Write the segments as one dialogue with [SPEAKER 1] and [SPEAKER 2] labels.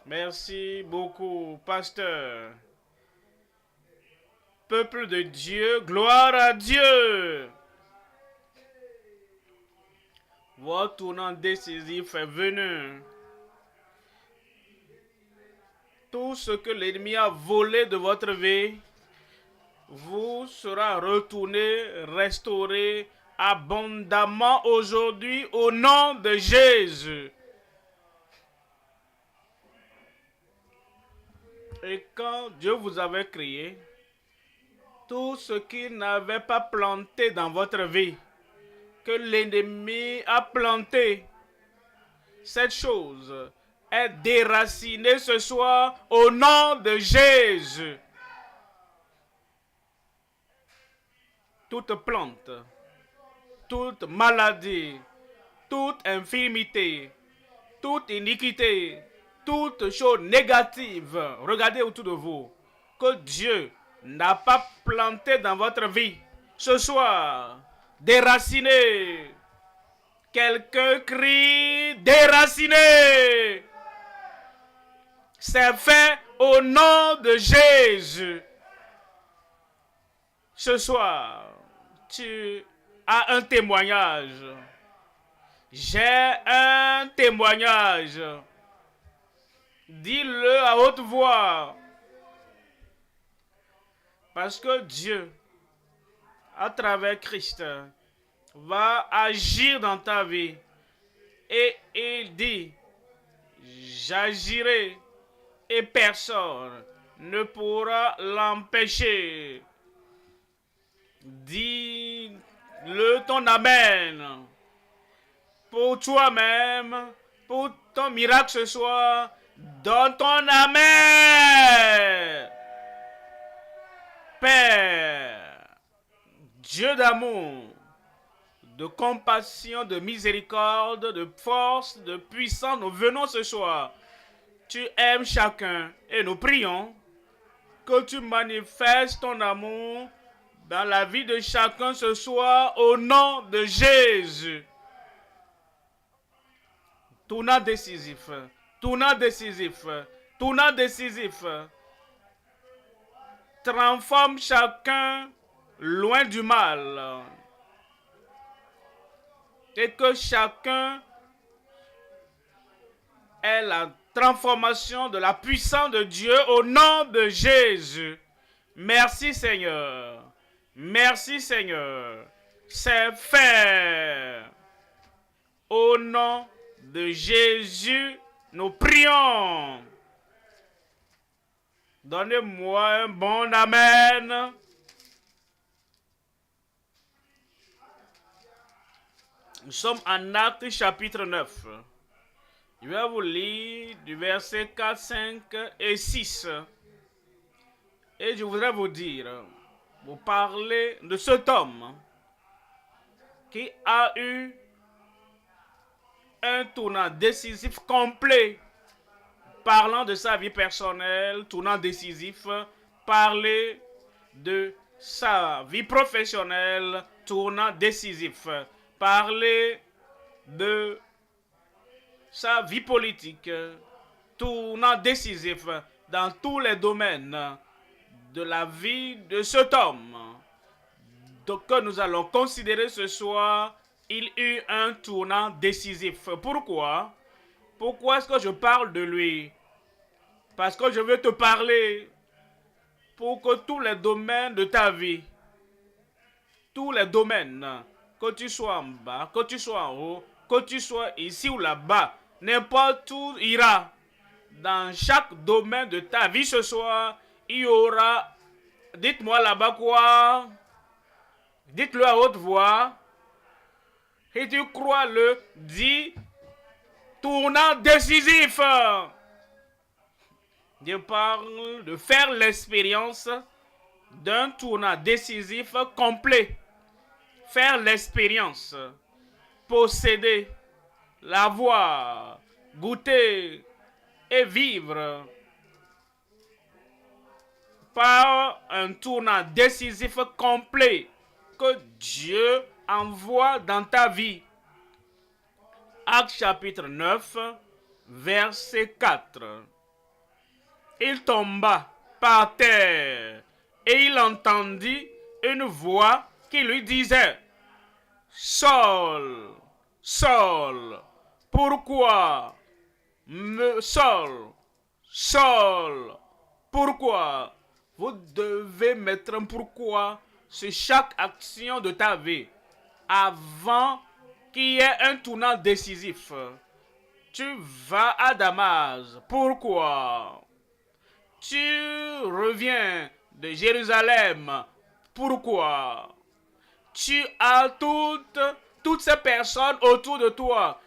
[SPEAKER 1] Merci beaucoup, pasteur. Peuple de Dieu, gloire à Dieu. Votre tournant décisif est venu. Tout ce que l'ennemi a volé de votre vie vous sera retourné, restauré abondamment aujourd'hui au nom de Jésus. Et quand Dieu vous avait créé, tout ce qui n'avait pas planté dans votre vie, que l'ennemi a planté, cette chose est déracinée ce soir au nom de Jésus. Toute plante, toute maladie, toute infirmité, toute iniquité, toute chose négative, regardez autour de vous, que Dieu n'a pas planté dans votre vie, ce soir, déraciné. Quelqu'un crie déraciné. C'est fait au nom de Jésus. Ce soir, tu as un témoignage. J'ai un témoignage. Dis-le à haute voix. Parce que Dieu, à travers Christ, va agir dans ta vie. Et il dit, j'agirai et personne ne pourra l'empêcher. Dis-le ton amen. Pour toi-même, pour ton miracle ce soir, donne ton amen. Père, Dieu d'amour, de compassion, de miséricorde, de force, de puissance, nous venons ce soir. Tu aimes chacun et nous prions que tu manifestes ton amour dans la vie de chacun ce soir au nom de Jésus. Tournant décisif, tournant décisif, tournant décisif. Transforme chacun loin du mal. Et que chacun ait la transformation de la puissance de Dieu au nom de Jésus. Merci Seigneur. Merci Seigneur. C'est fait. Au nom de Jésus, nous prions. Donnez-moi un bon amen. Nous sommes en Actes chapitre 9. Je vais vous lire du verset 4, 5 et 6. Et je voudrais vous dire, vous parler de cet homme qui a eu un tournant décisif complet, parlant de sa vie personnelle, tournant décisif, parler de sa vie professionnelle, tournant décisif, parler de sa vie politique, tournant décisif dans tous les domaines de la vie de cet homme. Donc, que nous allons considérer ce soir, il eut un tournant décisif. Pourquoi? Pourquoi est-ce que je parle de lui? Parce que je veux te parler pour que tous les domaines de ta vie, tous les domaines, que tu sois en bas, que tu sois en haut, que tu sois ici ou là-bas, n'importe où ira, dans chaque domaine de ta vie ce soir, il y aura, dites-moi là-bas quoi, dites-le à haute voix, et tu crois le, dis, tournant décisif. Je parle de faire l'expérience d'un tournant décisif complet. Faire l'expérience, posséder, l'avoir, goûter et vivre par un tournant décisif complet que Dieu envoie dans ta vie. Actes chapitre 9, verset 4. il tomba par terre et il entendit une voix qui lui disait: Saul, Saul, pourquoi Saul, pourquoi? Vous devez mettre un pourquoi sur chaque action de ta vie avant qu'il y ait un tournant décisif. Tu vas à Damas. Pourquoi? Tu reviens de Jérusalem. Pourquoi? Tu as toutes ces personnes autour de toi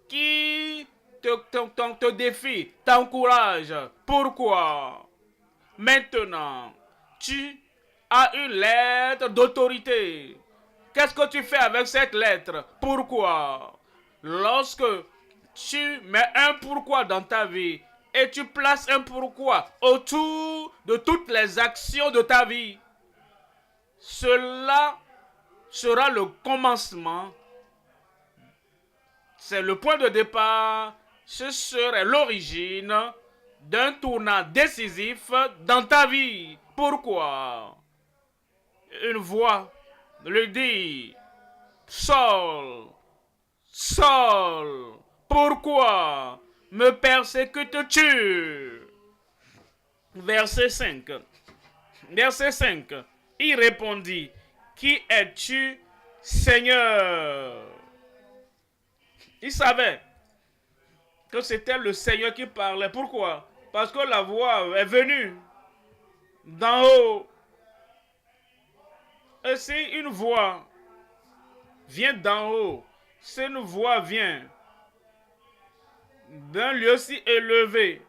[SPEAKER 1] qui te défient, t'encouragent. Pourquoi? Maintenant, tu as une lettre d'autorité. Qu'est-ce que tu fais avec cette lettre? Pourquoi? Lorsque tu mets un pourquoi dans ta vie et tu places un pourquoi autour de toutes les actions de ta vie, cela sera le commencement. C'est le point de départ. Ce serait l'origine d'un tournant décisif dans ta vie. Pourquoi? Une voix lui dit: Saul, Saul, pourquoi me persécutes-tu? Verset 5. Verset 5. Il répondit: Qui es-tu, Seigneur? Il savait que c'était le Seigneur qui parlait. Pourquoi? Parce que la voix est venue d'en haut. Et si une voix vient d'en haut, si une voix vient d'un lieu si élevé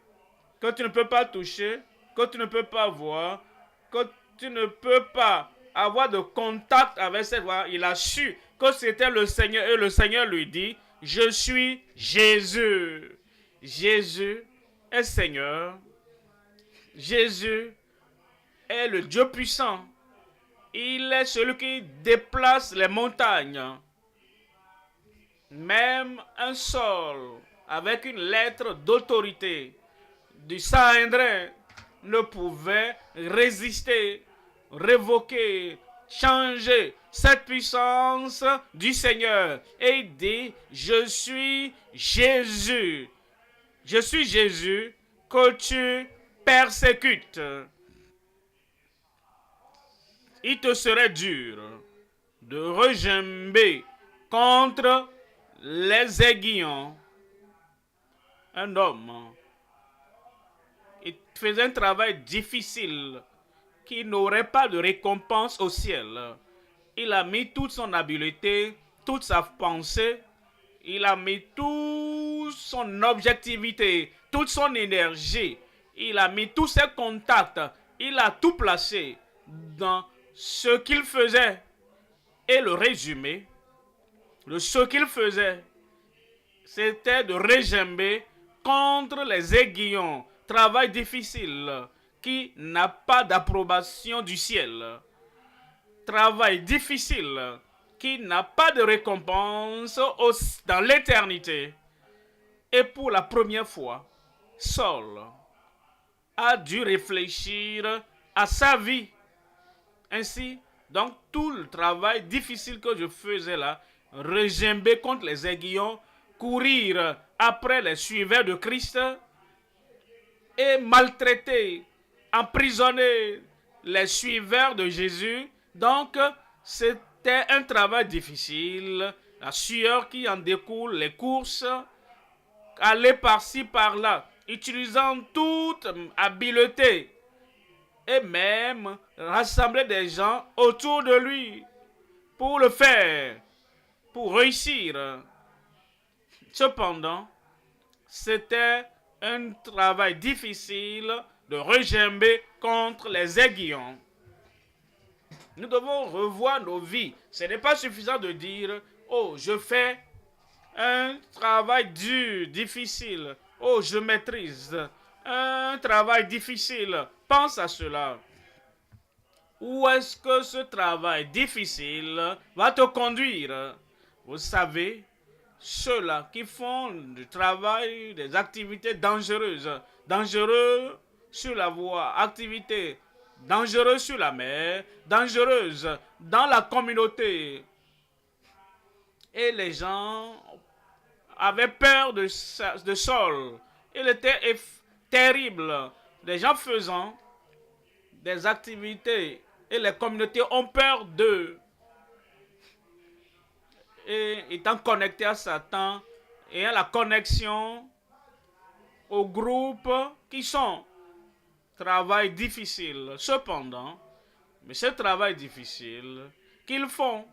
[SPEAKER 1] que tu ne peux pas toucher, que tu ne peux pas voir, que tu ne peux pas avoir de contact avec cette voix, il a su que c'était le Seigneur et le Seigneur lui dit: Je suis Jésus. Jésus est Seigneur. Jésus est le Dieu puissant. Il est celui qui déplace les montagnes. Même un Saul avec une lettre d'autorité du Sanhédrin ne pouvait résister, révoquer, changer cette puissance du Seigneur. Et il dit: Je suis Jésus. Je suis Jésus que tu persécutes. Il te serait dur de regimber contre les aiguillons. Un homme, il faisait un travail difficile qui n'aurait pas de récompense au ciel. Il a mis toute son habileté, toute sa pensée, il a mis toute son objectivité, toute son énergie, il a mis tous ses contacts, il a tout placé dans ce qu'il faisait. Et le résumé de ce qu'il faisait, c'était de regimber contre les aiguillons. Travail difficile qui n'a pas d'approbation du ciel. Travail difficile qui n'a pas de récompense dans l'éternité. Et pour la première fois, Saul a dû réfléchir à sa vie. Ainsi, donc tout le travail difficile que je faisais là, regimber contre les aiguillons, courir après les suiveurs de Christ et maltraiter, emprisonner les suiveurs de Jésus. Donc, c'était un travail difficile. La sueur qui en découle, les courses, aller par-ci, par-là, utilisant toute habileté et même rassembler des gens autour de lui pour le faire, pour réussir. Cependant, c'était un travail difficile de regimber contre les aiguillons. Nous devons revoir nos vies. Ce n'est pas suffisant de dire: oh, je fais un travail dur, difficile. Oh, je maîtrise. Un travail difficile. Pense à cela. Où est-ce que ce travail difficile va te conduire? Vous savez, ceux-là qui font du travail, des activités dangereuses, dangereux sur la voie, activité dangereuse sur la mer, dangereuse dans la communauté. Et les gens avaient peur de Saul. Il était terrible. Les gens faisant des activités et les communautés ont peur d'eux. Et étant connectés à Satan, et à la connexion aux groupes qui sont travail difficile. Cependant, mais ce travail difficile qu'ils font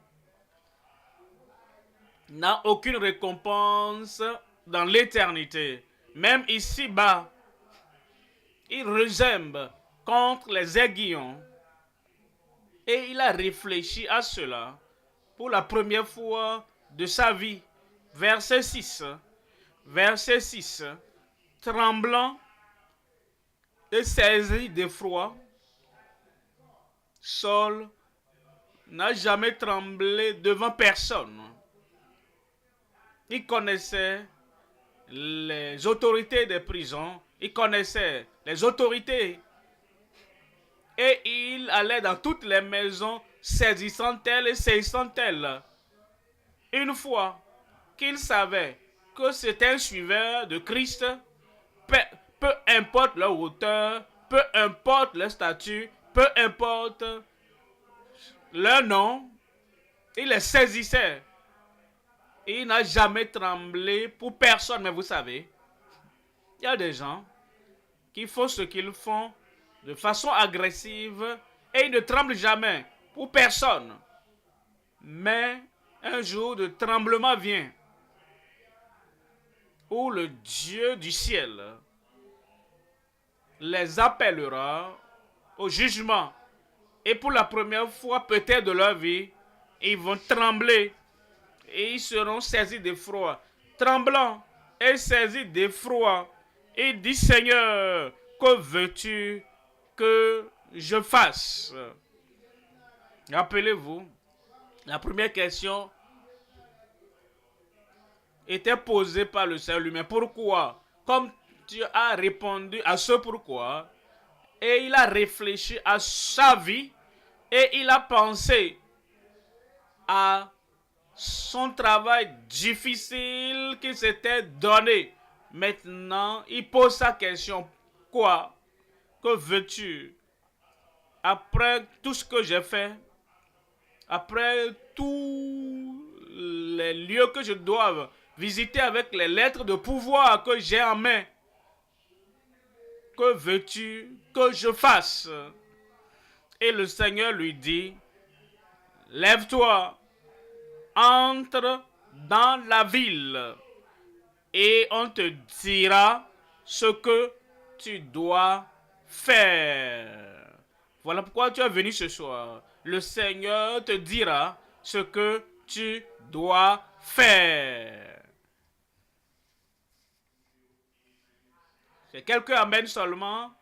[SPEAKER 1] n'a aucune récompense dans l'éternité. Même ici-bas, il résemble contre les aiguillons. Et il a réfléchi à cela pour la première fois de sa vie. Verset 6. Verset 6. Tremblant et saisi d'effroi, Saul n'a jamais tremblé devant personne. Il connaissait les autorités des prisons, il connaissait les autorités et il allait dans toutes les maisons saisissant-elles et saisissant-elles. Une fois qu'il savait que c'était un suiveur de Christ, peu importe leur hauteur, peu importe leur statut, peu importe leur nom, il les saisissait. Il n'a jamais tremblé pour personne, mais vous savez, il y a des gens qui font ce qu'ils font de façon agressive et ils ne tremblent jamais pour personne. Mais un jour de tremblement vient où le Dieu du ciel les appellera au jugement. Et pour la première fois peut-être de leur vie, ils vont trembler et ils seront saisis d'effroi. Tremblant et saisis d'effroi. Et dit, Seigneur, que veux-tu que je fasse? Rappelez-vous, la première question était posée par le Seigneur lui-même. Pourquoi? Comme Dieu a répondu à ce pourquoi, et il a réfléchi à sa vie, et il a pensé à son travail difficile qu'il s'était donné. Maintenant, il pose sa question. Quoi? Que veux-tu? Après tout ce que j'ai fait, après tous les lieux que je dois visiter avec les lettres de pouvoir que j'ai en main, que veux-tu que je fasse? Et le Seigneur lui dit, lève-toi, entre dans la ville et on te dira ce que tu dois faire. Voilà pourquoi tu es venu ce soir. Le Seigneur te dira ce que tu dois faire. Si quelqu'un amène seulement,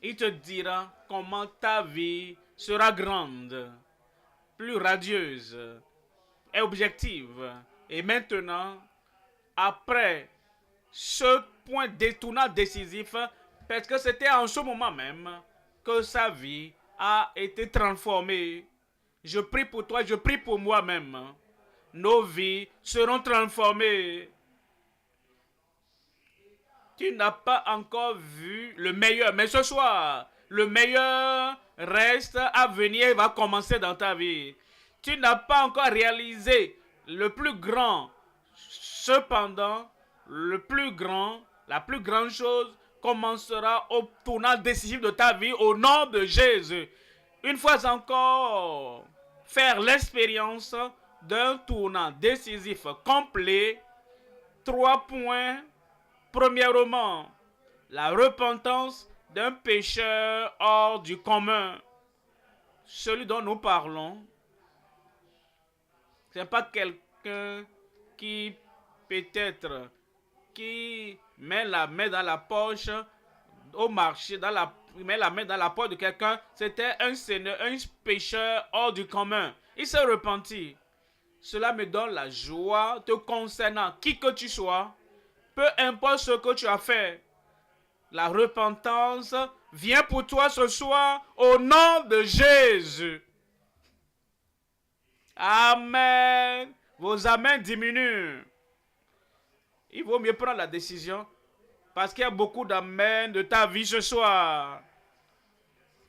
[SPEAKER 1] il te dira comment ta vie sera grande, plus radieuse et objective. Et maintenant, après ce point détournant décisif, parce que c'était en ce moment même que sa vie a été transformée. Je prie pour toi, je prie pour moi-même. Nos vies seront transformées. Tu n'as pas encore vu le meilleur, mais ce soir, le meilleur reste à venir et va commencer dans ta vie. Tu n'as pas encore réalisé le plus grand. Cependant, le plus grand, la plus grande chose commencera au tournant décisif de ta vie au nom de Jésus. Une fois encore, faire l'expérience d'un tournant décisif complet. 3 points. Premièrement, la repentance d'un pécheur hors du commun. Celui dont nous parlons, ce n'est pas quelqu'un qui peut-être qui met la main dans la poche au marché, met la main dans la poche de quelqu'un. C'était un seigneur, un pécheur hors du commun. Il s'est repenti. Cela me donne la joie te concernant, qui que tu sois. Peu importe ce que tu as fait, La repentance vient pour toi ce soir au nom de Jésus. Amen. Vos amens diminuent. Il vaut mieux prendre la décision parce qu'il y a beaucoup d'amen de ta vie ce soir.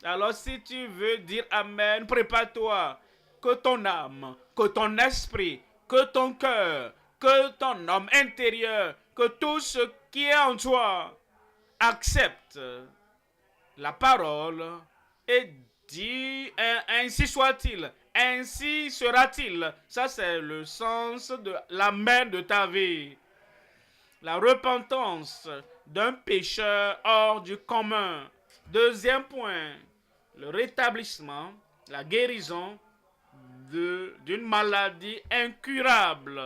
[SPEAKER 1] Alors si tu veux dire amen, prépare-toi. Que ton âme, que ton esprit, que ton cœur, que ton homme intérieur, que tout ce qui est en toi accepte la parole et dit ainsi soit-il, ainsi sera-t-il. Ça c'est le sens de l'amen de ta vie. La repentance d'un pécheur hors du commun. Deuxième point, le rétablissement, la guérison d'une maladie incurable.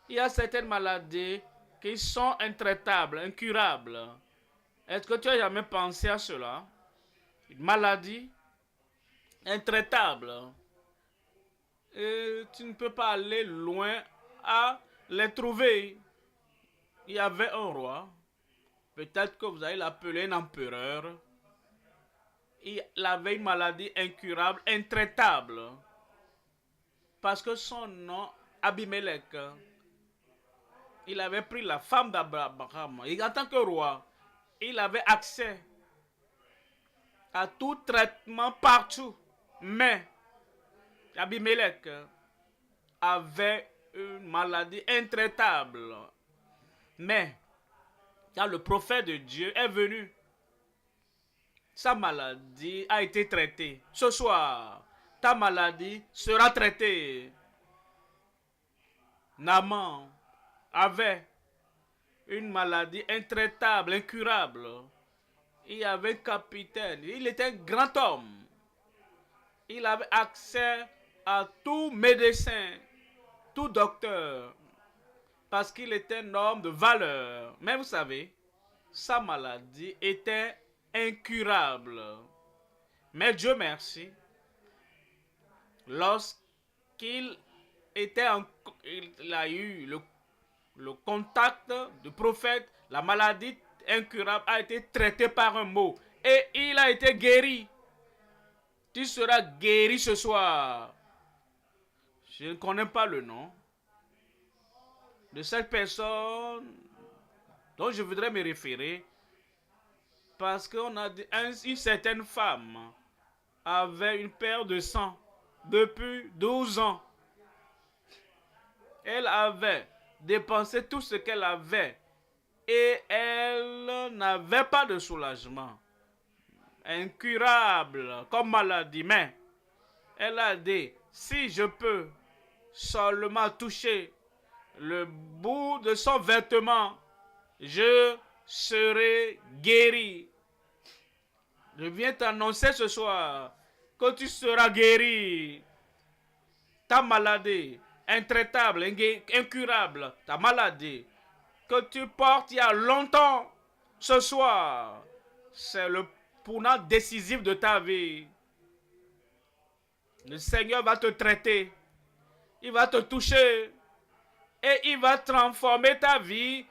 [SPEAKER 1] Il y a certaines maladies qui sont intraitables, incurables. Est-ce que tu as jamais pensé à cela? Une maladie intraitable. Et tu ne peux pas aller loin à les trouver. Il y avait un roi. Peut-être que vous allez l'appeler un empereur. Il avait une maladie incurable, intraitable. Parce que son nom, Abimelech, il avait pris la femme d'Abraham. Et en tant que roi, il avait accès à tout traitement partout. Mais Abimelech avait une maladie intraitable. Mais quand le prophète de Dieu est venu, sa maladie a été traitée. Ce soir, ta maladie sera traitée. Naaman avait une maladie intraitable, incurable. Il avait un capitaine. Il était un grand homme. Il avait accès à tout médecin, tout docteur, parce qu'il était un homme de valeur. Mais vous savez, sa maladie était incurable. Mais Dieu merci, lorsqu'il il a eu le contact du prophète, la maladie incurable a été traitée par un mot et il a été guéri. Tu seras guéri ce soir. Je ne connais pas le nom de cette personne dont je voudrais me référer, parce qu'on a dit une certaine femme avait une perte de sang depuis 12 ans. Elle avait dépensé tout ce qu'elle avait et elle n'avait pas de soulagement. Incurable comme maladie, mais elle a dit, si je peux seulement toucher le bout de son vêtement, je serai guéri. Je viens t'annoncer ce soir que tu seras guéri. Ta maladie intraitable, incurable, ta maladie que tu portes il y a longtemps, ce soir, c'est le tournant décisif de ta vie. Le Seigneur va te traiter, il va te toucher et il va transformer ta vie.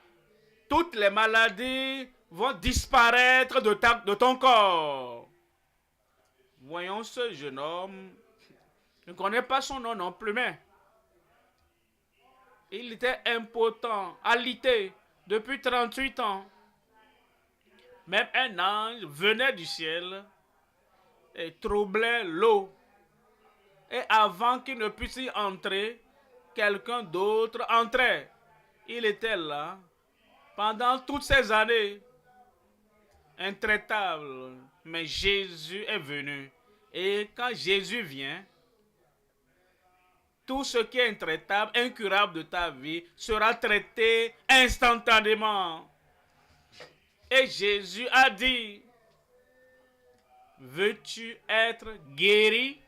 [SPEAKER 1] Toutes les maladies vont disparaître de ton corps. Voyons ce jeune homme. Je ne connais pas son nom non plus, mais il était impotent, alité, depuis 38 ans. Même un ange venait du ciel et troublait l'eau. Et avant qu'il ne puisse y entrer, quelqu'un d'autre entrait. Il était là pendant toutes ces années, intraitable. Mais Jésus est venu. Et quand Jésus vient, tout ce qui est intraitable, incurable de ta vie sera traité instantanément. Et Jésus a dit, veux-tu être guéri?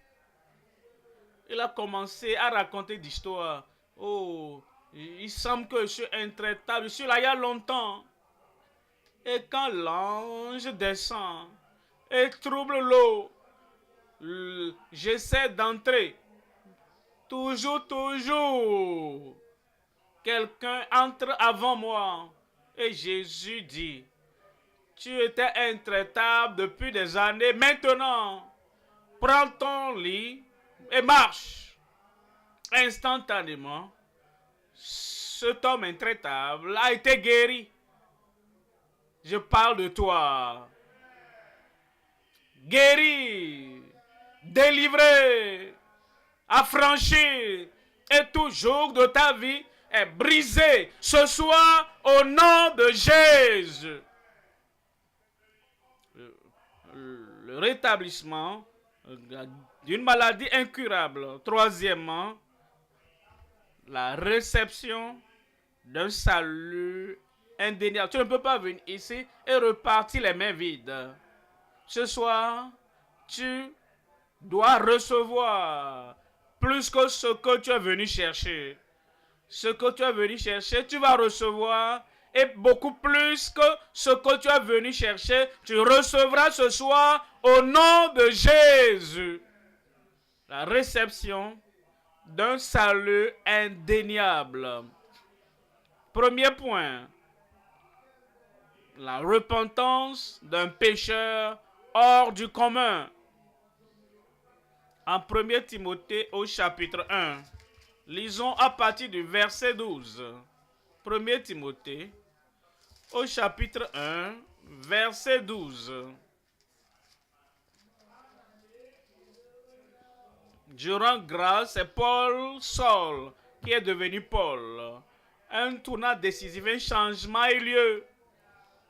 [SPEAKER 1] Il a commencé à raconter d'histoires. Oh, il semble que je suis intraitable. Je suis là il y a longtemps. Et quand l'ange descend et trouble l'eau, j'essaie d'entrer. Toujours, quelqu'un entre avant moi. Et Jésus dit, Tu étais intraitable depuis des années. Maintenant, prends ton lit et marche. Instantanément, cet homme intraitable a été guéri. Je parle de toi. Guéri, délivré, affranchi, et tout joug de ta vie est brisé ce soir au nom de Jésus. Le rétablissement d'une maladie incurable. Troisièmement, la réception d'un salut indéniable. Tu ne peux pas venir ici et repartir les mains vides. Ce soir, tu dois recevoir plus que ce que tu es venu chercher. Ce que tu es venu chercher, tu vas recevoir. Et beaucoup plus que ce que tu es venu chercher, tu recevras ce soir au nom de Jésus. La réception d'un salut indéniable. Premier point. La repentance d'un pécheur hors du commun. En 1 Timothée au chapitre 1, lisons à partir du verset 12. 1 Timothée au chapitre 1, verset 12. Je rends grâce, c'est Paul Saul qui est devenu Paul. Un tournant décisif, un changement a eu lieu.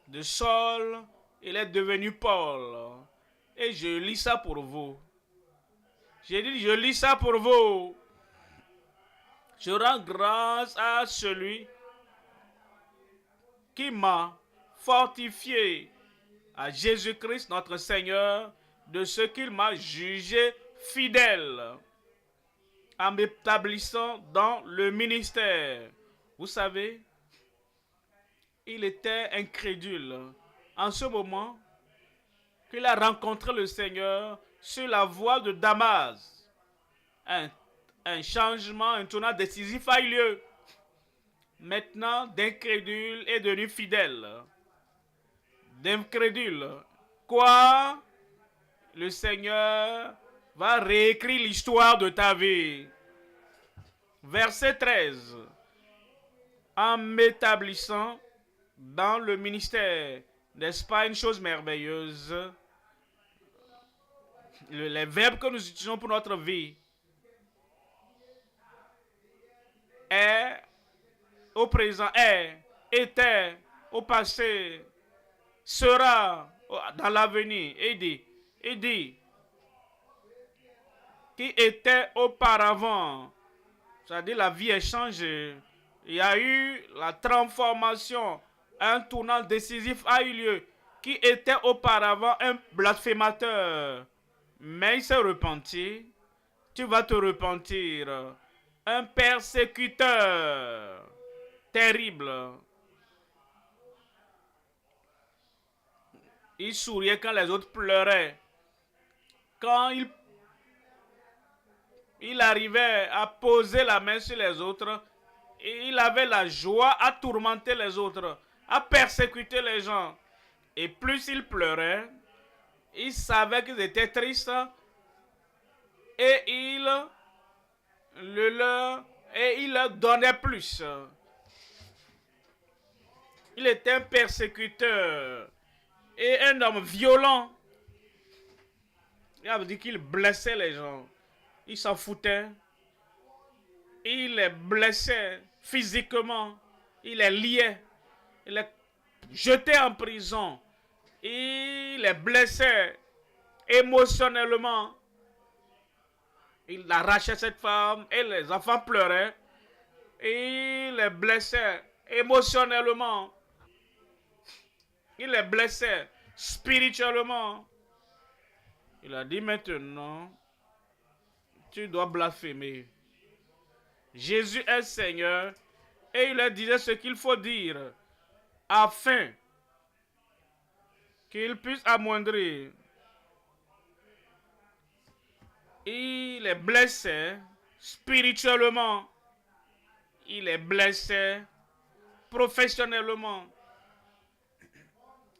[SPEAKER 1] De Saul, il est devenu Paul. Et je lis ça pour vous. J'ai dit, je lis ça pour vous. Je rends grâce à celui qui m'a fortifié, à Jésus-Christ notre Seigneur, de ce qu'il m'a jugé fidèle en m'établissant dans le ministère. Vous savez, il était incrédule. En ce moment qu'il a rencontré le Seigneur sur la voie de Damas, un changement, un tournant décisif a eu lieu. Maintenant, d'incrédule est devenu fidèle. D'incrédule. Quoi? Le Seigneur va réécrire l'histoire de ta vie. Verset 13. En m'établissant dans le ministère, n'est-ce pas une chose merveilleuse? Les verbes que nous utilisons pour notre vie est au présent, est, était, au passé, sera, dans l'avenir. Il dit, qui était auparavant. C'est-à-dire la vie est changée. Il y a eu la transformation. Un tournant décisif a eu lieu. Qui était auparavant un blasphémateur. Mais il s'est repenti. Tu vas te repentir. Un persécuteur. Terrible. Il souriait quand les autres pleuraient. Quand il arrivait à poser la main sur les autres, et il avait la joie à tourmenter les autres, à persécuter les gens. Et plus il pleurait, il savait qu'ils étaient tristes et il leur donnait plus. Il était un persécuteur et un homme violent. Il a dit qu'il blessait les gens. Il s'en foutait. Il les blessait physiquement. Il les liait. Il les jetait en prison. Il les blessait émotionnellement. Il arrachait cette femme et les enfants pleuraient. Il les blessait émotionnellement. Il les blessait spirituellement. Il a dit maintenant, tu dois blasphémer. Jésus est Seigneur et il leur disait ce qu'il faut dire afin qu'il puisse amoindrir. Il les blessait spirituellement. Il les blessait professionnellement.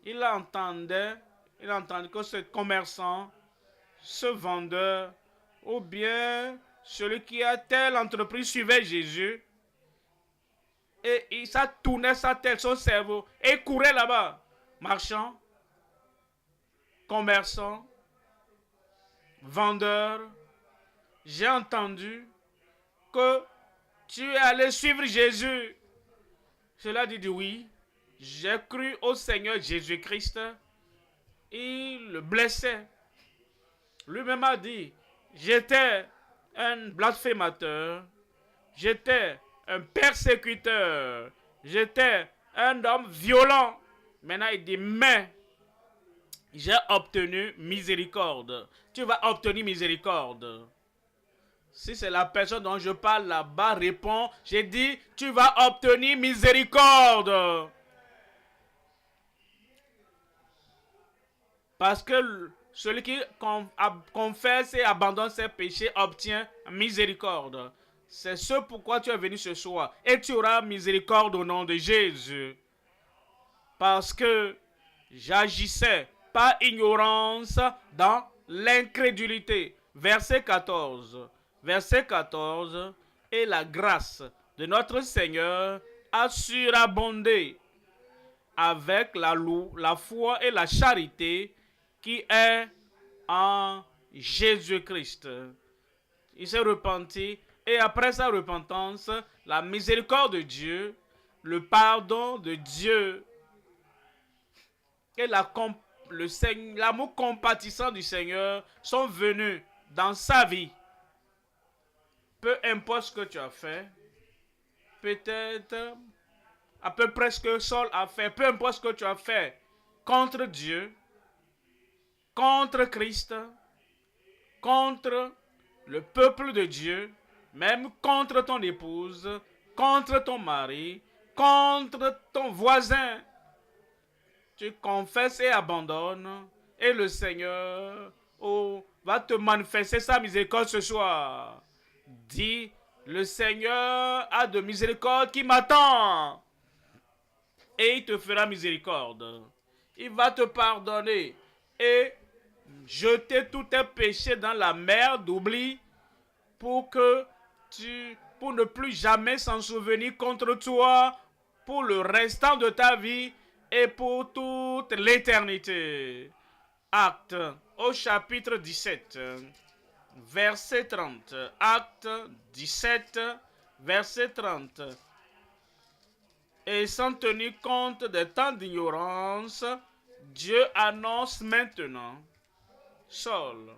[SPEAKER 1] il entendait que ce commerçant, ce vendeur, ou bien celui qui a telle entreprise suivait Jésus, et ça tournait sa tête, son cerveau, et il courait là-bas. Marchand, commerçant, vendeur, j'ai entendu que tu es allé suivre Jésus. Cela dit oui, j'ai cru au Seigneur Jésus-Christ. Il le blessait. Lui-même a dit, j'étais un blasphémateur, j'étais un persécuteur, j'étais un homme violent. Maintenant, il dit, mais j'ai obtenu miséricorde. Tu vas obtenir miséricorde. Si c'est la personne dont je parle là-bas, répond, j'ai dit, tu vas obtenir miséricorde. Parce que celui qui confesse et abandonne ses péchés obtient miséricorde. C'est ce pourquoi tu es venu ce soir. Et tu auras miséricorde au nom de Jésus. Parce que j'agissais par ignorance dans l'incrédulité. Verset 14. Verset 14. Et la grâce de notre Seigneur a surabondé avec la foi et la charité qui est en Jésus-Christ. Il s'est repenti et après sa repentance, la miséricorde de Dieu, le pardon de Dieu et l'amour compatissant du Seigneur sont venus dans sa vie. Peu importe ce que tu as fait, peut-être à peu près ce que Saul a fait, peu importe ce que tu as fait contre Dieu, contre Christ, contre le peuple de Dieu, même contre ton épouse, contre ton mari, contre ton voisin. Tu confesses et abandonnes, et le Seigneur va te manifester sa miséricorde ce soir. Dis, le Seigneur a de miséricorde qui m'attend. Et il te fera miséricorde. Il va te pardonner et jeter tous tes péchés dans la mer d'oubli pour ne plus jamais s'en souvenir contre toi pour le restant de ta vie et pour toute l'éternité. Actes au chapitre 17, verset 30. Actes 17, verset 30. Et sans tenir compte des temps d'ignorance, Dieu annonce maintenant. Saul,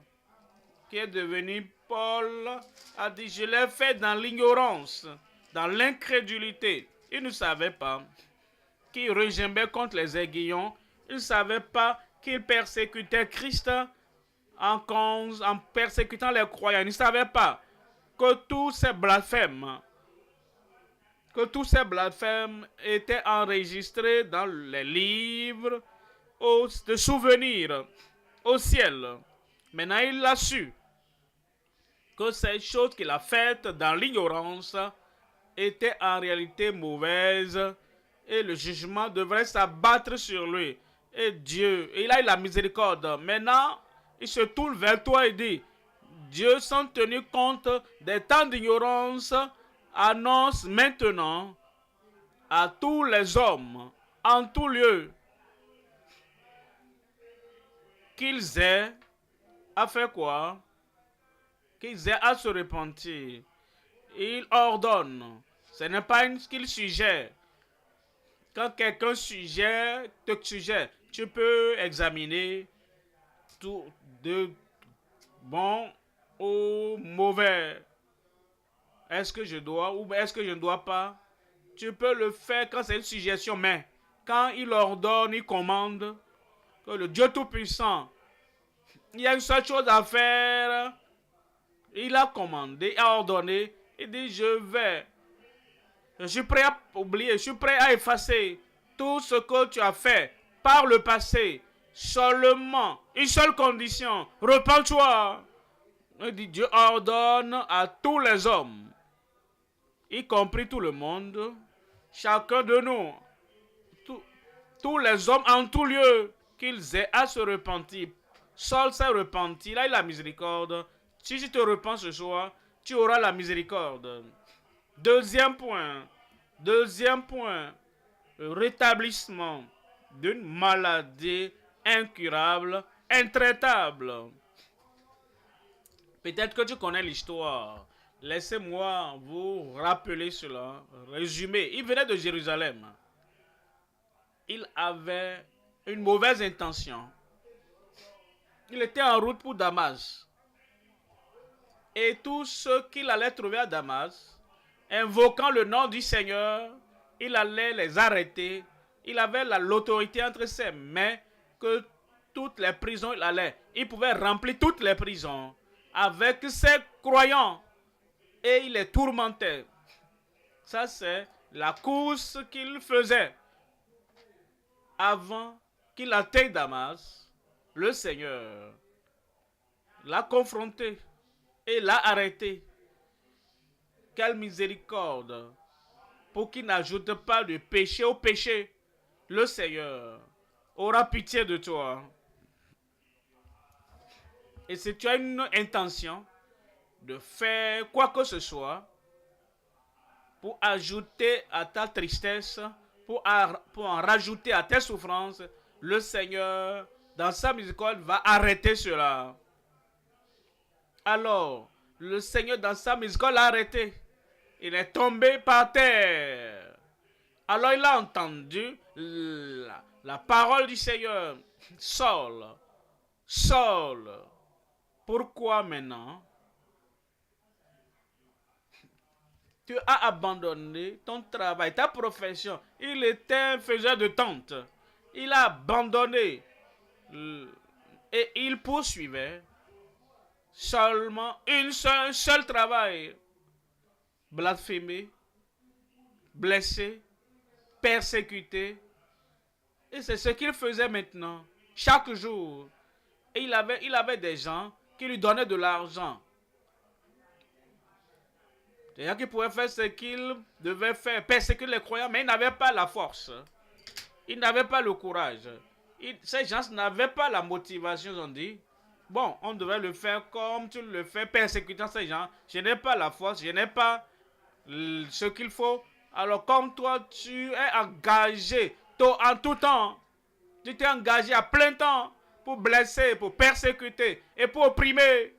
[SPEAKER 1] qui est devenu Paul, a dit, je l'ai fait dans l'ignorance, dans l'incrédulité. Il ne savait pas qu'il regimbait contre les aiguillons. Il ne savait pas qu'il persécutait Christ en persécutant les croyants. Il ne savait pas que tous ces blasphèmes étaient enregistrés dans les livres de souvenirs au ciel. Maintenant, il a su que ces choses qu'il a faites dans l'ignorance étaient en réalité mauvaises et le jugement devrait s'abattre sur lui. Et Dieu, il a eu la miséricorde. Maintenant, il se tourne vers toi et dit, Dieu, sans tenir compte des temps d'ignorance, annonce maintenant à tous les hommes, en tout lieu, qu'ils aient à faire quoi? Qu'ils aient à se repentir. Il ordonne. Ce n'est pas ce qu'il suggère. Quand quelqu'un te suggère, tu peux examiner tout de bon ou mauvais. Est-ce que je dois ou est-ce que je ne dois pas? Tu peux le faire quand c'est une suggestion, mais quand il ordonne, il commande, que le Dieu Tout-Puissant, il y a une seule chose à faire, il a commandé, il a ordonné, il dit je suis prêt à oublier, je suis prêt à effacer tout ce que tu as fait par le passé, seulement, une seule condition, repens-toi. Il dit, Dieu ordonne à tous les hommes, y compris tout le monde, chacun de nous, tous les hommes en tout lieu, qu'ils aient à se repentir. Saul s'est repenti, il a eu la miséricorde. Si tu te repens ce soir, tu auras la miséricorde. Deuxième point, le rétablissement d'une maladie incurable, intraitable. Peut-être que tu connais l'histoire. Laissez-moi vous rappeler cela. Résumé, il venait de Jérusalem. Il avait une mauvaise intention. Il était en route pour Damas. Et tous ceux qu'il allait trouver à Damas, invoquant le nom du Seigneur, il allait les arrêter. Il avait l'autorité entre ses mains que toutes les prisons il allait. Il pouvait remplir toutes les prisons avec ses croyants. Et il les tourmentait. Ça, c'est la course qu'il faisait. Avant qu'il atteigne Damas, le Seigneur l'a confronté et l'a arrêté. Quelle miséricorde! Pour qu'il n'ajoute pas de péché au péché, le Seigneur aura pitié de toi. Et si tu as une intention de faire quoi que ce soit pour ajouter à ta tristesse, pour en rajouter à tes souffrances, le Seigneur, dans sa miséricorde, va arrêter cela. Alors, le Seigneur, dans sa miséricorde, l'a arrêté. Il est tombé par terre. Alors, il a entendu la parole du Seigneur. Saul, Saul, pourquoi maintenant tu as abandonné ton travail, ta profession? Il était un faiseur de tentes. Il a abandonné et il poursuivait seulement un seul travail. Blasphémer, blesser, persécuter. Et c'est ce qu'il faisait maintenant, chaque jour. Et il avait des gens qui lui donnaient de l'argent. Des gens qui pouvaient faire ce qu'il devait faire, persécuter les croyants, mais ils n'avaient pas la force. Ils n'avaient pas le courage. Ces gens n'avaient pas la motivation, ils ont dit. Bon, on devrait le faire comme tu le fais, persécutant ces gens. Je n'ai pas la force, je n'ai pas ce qu'il faut. Alors comme toi, tu es engagé en tout temps. Tu t'es engagé à plein temps pour blesser, pour persécuter et pour opprimer.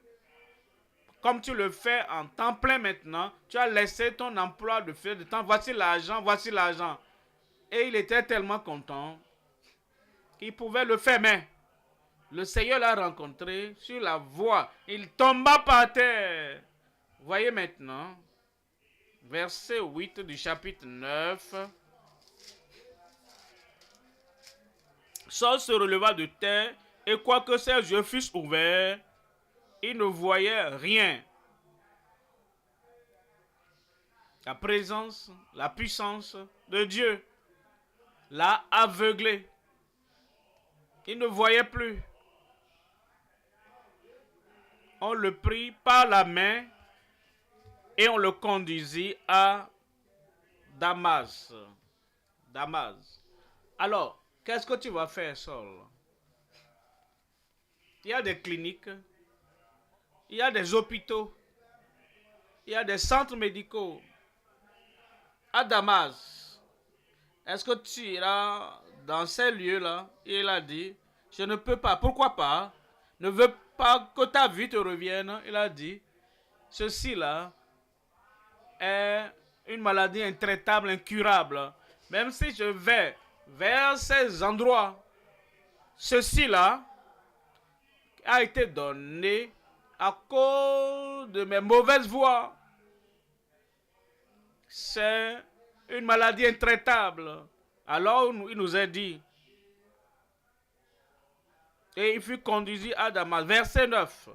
[SPEAKER 1] Comme tu le fais en temps plein maintenant, tu as laissé ton emploi de faire de temps. Voici l'argent, voici l'argent. Et il était tellement content qu'il pouvait le faire, mais le Seigneur l'a rencontré sur la voie. Il tomba par terre. Voyez maintenant, verset 8 du chapitre 9. Saul se releva de terre et quoique ses yeux fussent ouverts, il ne voyait rien. La présence, la puissance de Dieu l'a aveuglé. Il ne voyait plus. On le prit par la main et on le conduisit à Damas. Damas. Alors, qu'est-ce que tu vas faire, Saul? Il y a des cliniques, il y a des hôpitaux, il y a des centres médicaux à Damas. Est-ce que tu iras dans ces lieux-là? Il a dit, je ne peux pas. Pourquoi pas? Ne veux pas que ta vie te revienne. Il a dit, ceci-là est une maladie intraitable, incurable. Même si je vais vers ces endroits, ceci-là a été donné à cause de mes mauvaises voies. C'est une maladie intraitable. Alors il nous a dit, et il fut conduit à Damas. Verset 9.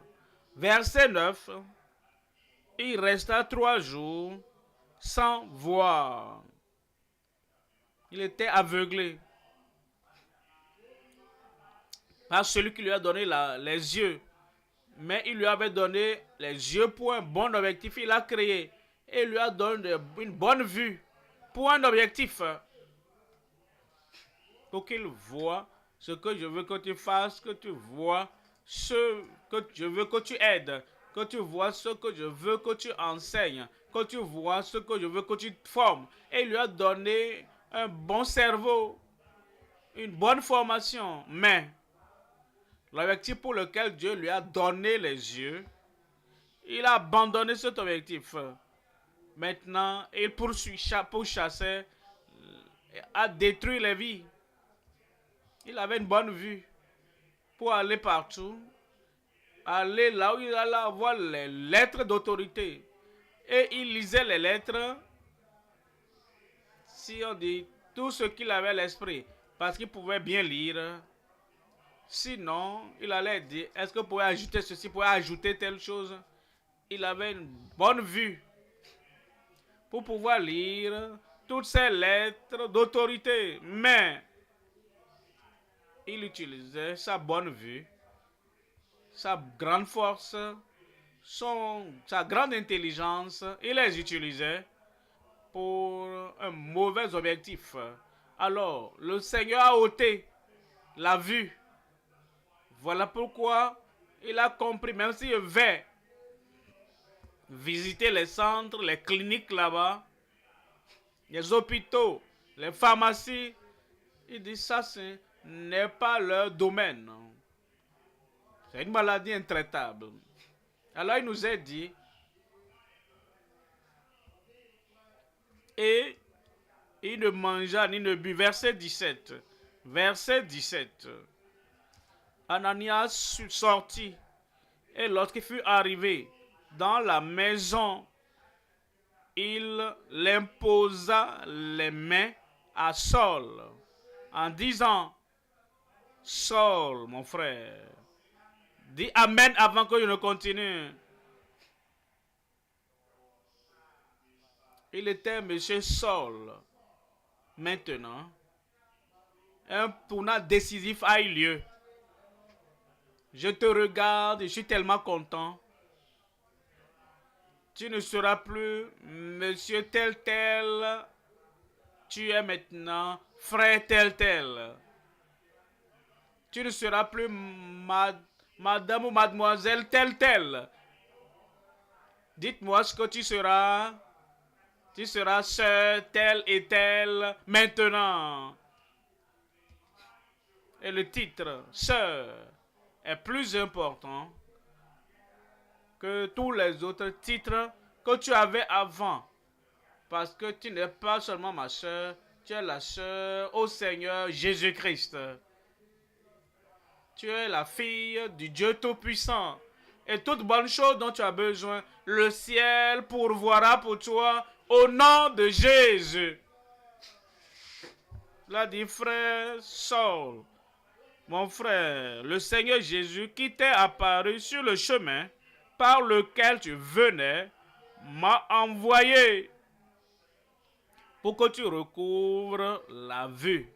[SPEAKER 1] Verset 9. Il resta 3 jours sans voir. Il était aveuglé par celui qui lui a donné les yeux. Mais il lui avait donné les yeux pour un bon objectif. Il a créé et il lui a donné une bonne vue pour un objectif. pour qu'il voie ce que je veux que tu fasses, que tu vois ce que je veux que tu aides, que tu vois ce que je veux que tu enseignes, que tu vois ce que je veux que tu formes. Et il lui a donné un bon cerveau, une bonne formation, mais l'objectif pour lequel Dieu lui a donné les yeux, il a abandonné cet objectif. Maintenant, il poursuit pour chasser, a détruit les vies. Il avait une bonne vue pour aller partout, aller là où il allait avoir les lettres d'autorité. Et il lisait les lettres, si on dit tout ce qu'il avait à l'esprit, parce qu'il pouvait bien lire. Sinon, il allait dire, est-ce que vous pouvez ajouter ceci, vous pouvez ajouter telle chose. Il avait une bonne vue pour pouvoir lire toutes ces lettres d'autorité. Mais il utilisait sa bonne vue, sa grande force, sa grande intelligence. Il les utilisait pour un mauvais objectif. Alors, le Seigneur a ôté la vue. Voilà pourquoi il a compris, même s'il va visiter les centres, les cliniques là-bas, les hôpitaux, les pharmacies, il dit ça, ce n'est pas leur domaine. C'est une maladie intraitable. Alors il nous a dit, et il ne mangea ni ne but. Verset 17. Verset 17. Ananias sortit, et lorsqu'il fut arrivé dans la maison, il l'imposa les mains à Saul, en disant, Saul, mon frère, dis Amen avant que je ne continue. Il était monsieur Saul. Maintenant, un tournant décisif a eu lieu. Je te regarde, je suis tellement content. Tu ne seras plus monsieur tel tel. Tu es maintenant frère tel tel. Tu ne seras plus madame ou mademoiselle tel tel. Dites-moi ce que tu seras. Tu seras sœur tel et tel maintenant. Et le titre sœur est plus important que tous les autres titres que tu avais avant. Parce que tu n'es pas seulement ma sœur, tu es la sœur au Seigneur Jésus-Christ. Tu es la fille du Dieu Tout-Puissant. Et toute bonne chose dont tu as besoin, le ciel pourvoira pour toi au nom de Jésus. Là dit frère Saul, mon frère, le Seigneur Jésus qui t'est apparu sur le chemin par lequel tu venais, m'a envoyé pour que tu recouvres la vue.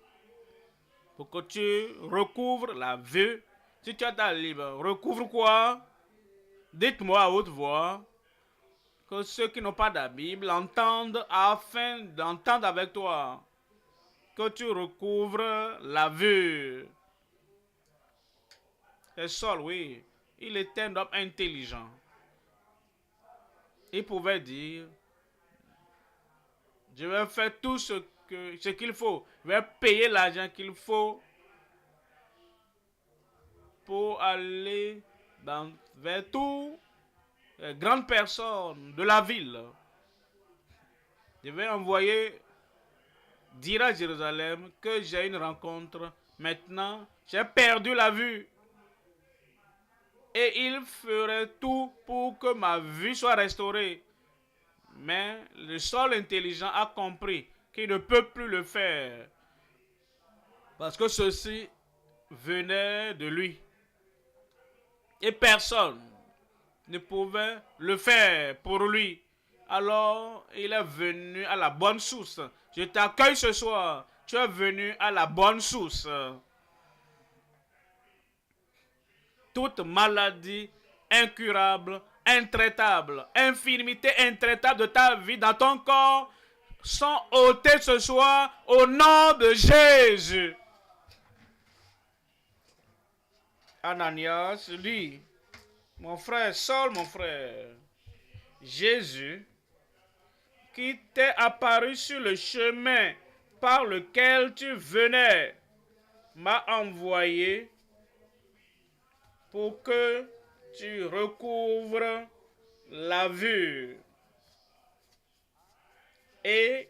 [SPEAKER 1] Pour que tu recouvres la vue. Si tu as ta libre, recouvre quoi? Dites-moi à haute voix que ceux qui n'ont pas de Bible entendent afin d'entendre avec toi. Que tu recouvres la vue. Et Saul, oui, il était un homme intelligent. Il pouvait dire, je vais faire tout ce qu'il faut. Je vais payer l'argent qu'il faut pour aller vers toutes les grandes personnes de la ville. Je vais envoyer dire à Jérusalem que j'ai une rencontre. Maintenant, j'ai perdu la vue. Et il ferait tout pour que ma vue soit restaurée. Mais le seul intelligent a compris qu'il ne peut plus le faire. Parce que ceci venait de lui. Et personne ne pouvait le faire pour lui. Alors, il est venu à la bonne source. Je t'accueille ce soir. Tu es venu à la bonne source. Toute maladie incurable, intraitable, infirmité intraitable de ta vie dans ton corps sont ôtées ce soir au nom de Jésus. Ananias dit, mon frère Saul, mon frère, Jésus, qui t'est apparu sur le chemin par lequel tu venais, m'a envoyé pour que tu recouvres la vue et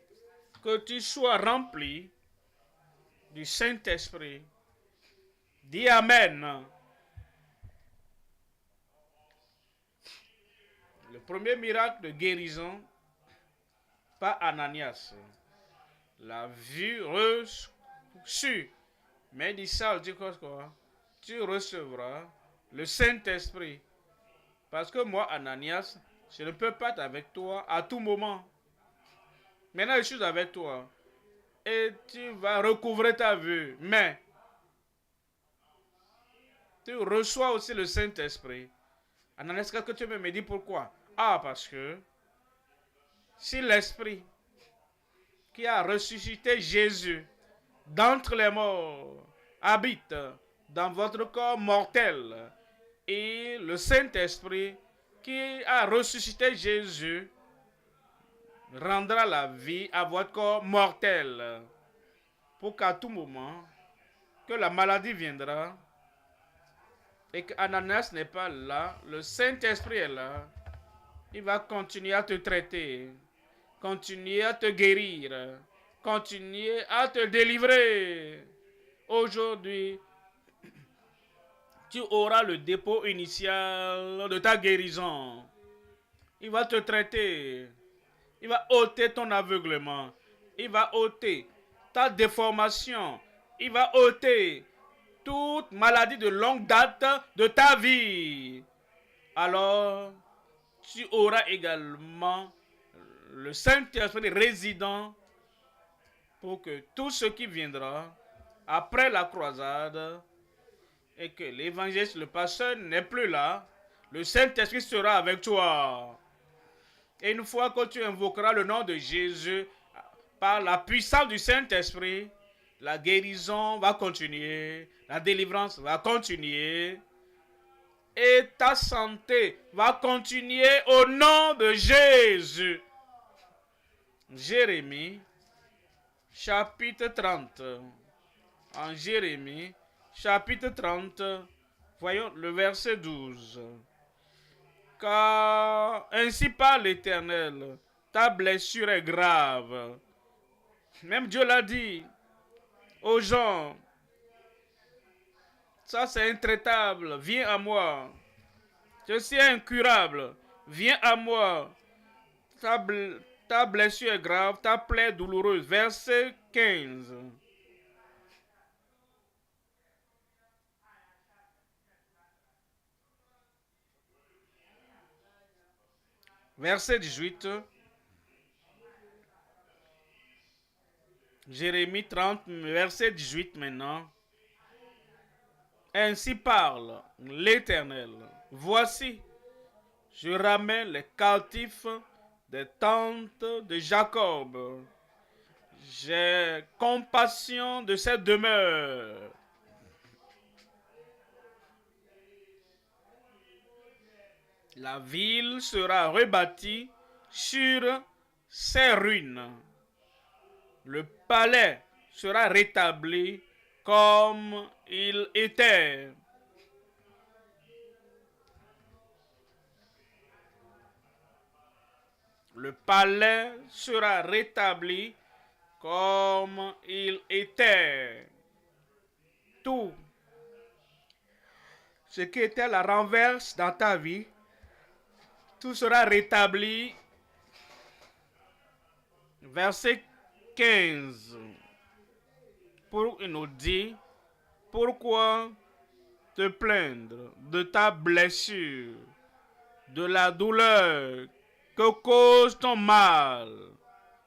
[SPEAKER 1] que tu sois rempli du Saint-Esprit. Dis Amen. Le premier miracle de guérison par Ananias. La vue reçue. Mais dit ça, dit quoi? Tu recevras le Saint-Esprit. Parce que moi, Ananias, je ne peux pas être avec toi à tout moment. Maintenant, je suis avec toi. Et tu vas recouvrer ta vue. Mais, tu reçois aussi le Saint-Esprit. Ananias, qu'est-ce que tu me dis pourquoi? Ah, parce que si l'Esprit qui a ressuscité Jésus d'entre les morts habite dans votre corps mortel, et le Saint-Esprit qui a ressuscité Jésus rendra la vie à votre corps mortel, pour qu'à tout moment que la maladie viendra et qu'Ananias n'est pas là, le Saint-Esprit est là, il va continuer à te traiter, continuer à te guérir, continuer à te délivrer. Aujourd'hui, tu auras le dépôt initial de ta guérison. Il va te traiter. Il va ôter ton aveuglement. Il va ôter ta déformation. Il va ôter toute maladie de longue date de ta vie. Alors, tu auras également le Saint-Esprit résident pour que tout ce qui viendra après la croisade et que l'évangéliste, le pasteur n'est plus là, le Saint-Esprit sera avec toi. Et une fois que tu invoqueras le nom de Jésus par la puissance du Saint-Esprit, la guérison va continuer, la délivrance va continuer et ta santé va continuer au nom de Jésus. Jérémie, chapitre 30. En Jérémie, chapitre 30, voyons le verset 12. Car ainsi parle l'Éternel, ta blessure est grave. Même Dieu l'a dit aux gens, ça c'est intraitable, viens à moi. Je suis incurable, viens à moi. Ta blessure est grave, ta plaie douloureuse. Verset 15. Verset 18. Jérémie 30, verset 18 maintenant. Ainsi parle l'Éternel. Voici, je ramène les captifs des tentes de Jacob. J'ai compassion de cette demeure. La ville sera rebâtie sur ses ruines. Le palais sera rétabli comme il était. Le palais sera rétabli comme il était. Tout ce qui était la renverse dans ta vie, tout sera rétabli. Verset 15. Il nous dit, pourquoi te plaindre de ta blessure, de la douleur que cause ton mal?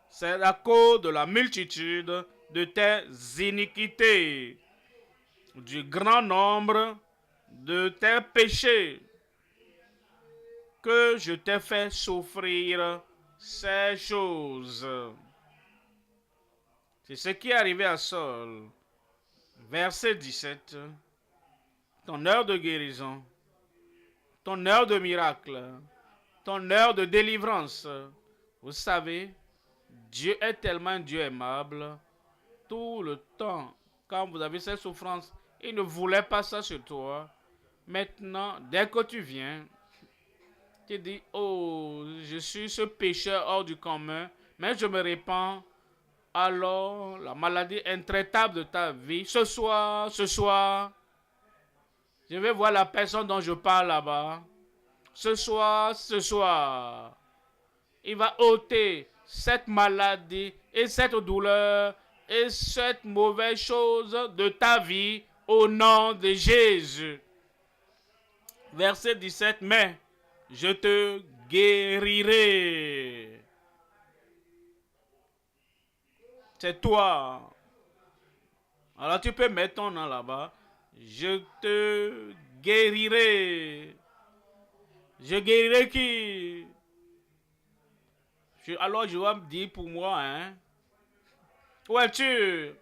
[SPEAKER 1] C'est à cause de la multitude de tes iniquités, du grand nombre de tes péchés, que je t'ai fait souffrir ces choses. C'est ce qui est arrivé à Saul. Verset 17. ton heure de guérison, ton heure de miracle, ton heure de délivrance. Vous savez, Dieu est tellement un Dieu aimable. Tout le temps, quand vous avez cette souffrance, il ne voulait pas ça sur toi. Maintenant, dès que tu viens, tu dis, oh, je suis ce pécheur hors du commun, mais je me répands. Alors, la maladie intraitable de ta vie, ce soir, je vais voir la personne dont je parle là-bas. Ce soir, il va ôter cette maladie et cette douleur et cette mauvaise chose de ta vie au nom de Jésus. Verset 17, mais je te guérirai. C'est toi. Alors tu peux mettre ton nom là-bas. Je te guérirai. Je guérirai qui? Alors je vais me dire pour moi, hein. Où es-tu?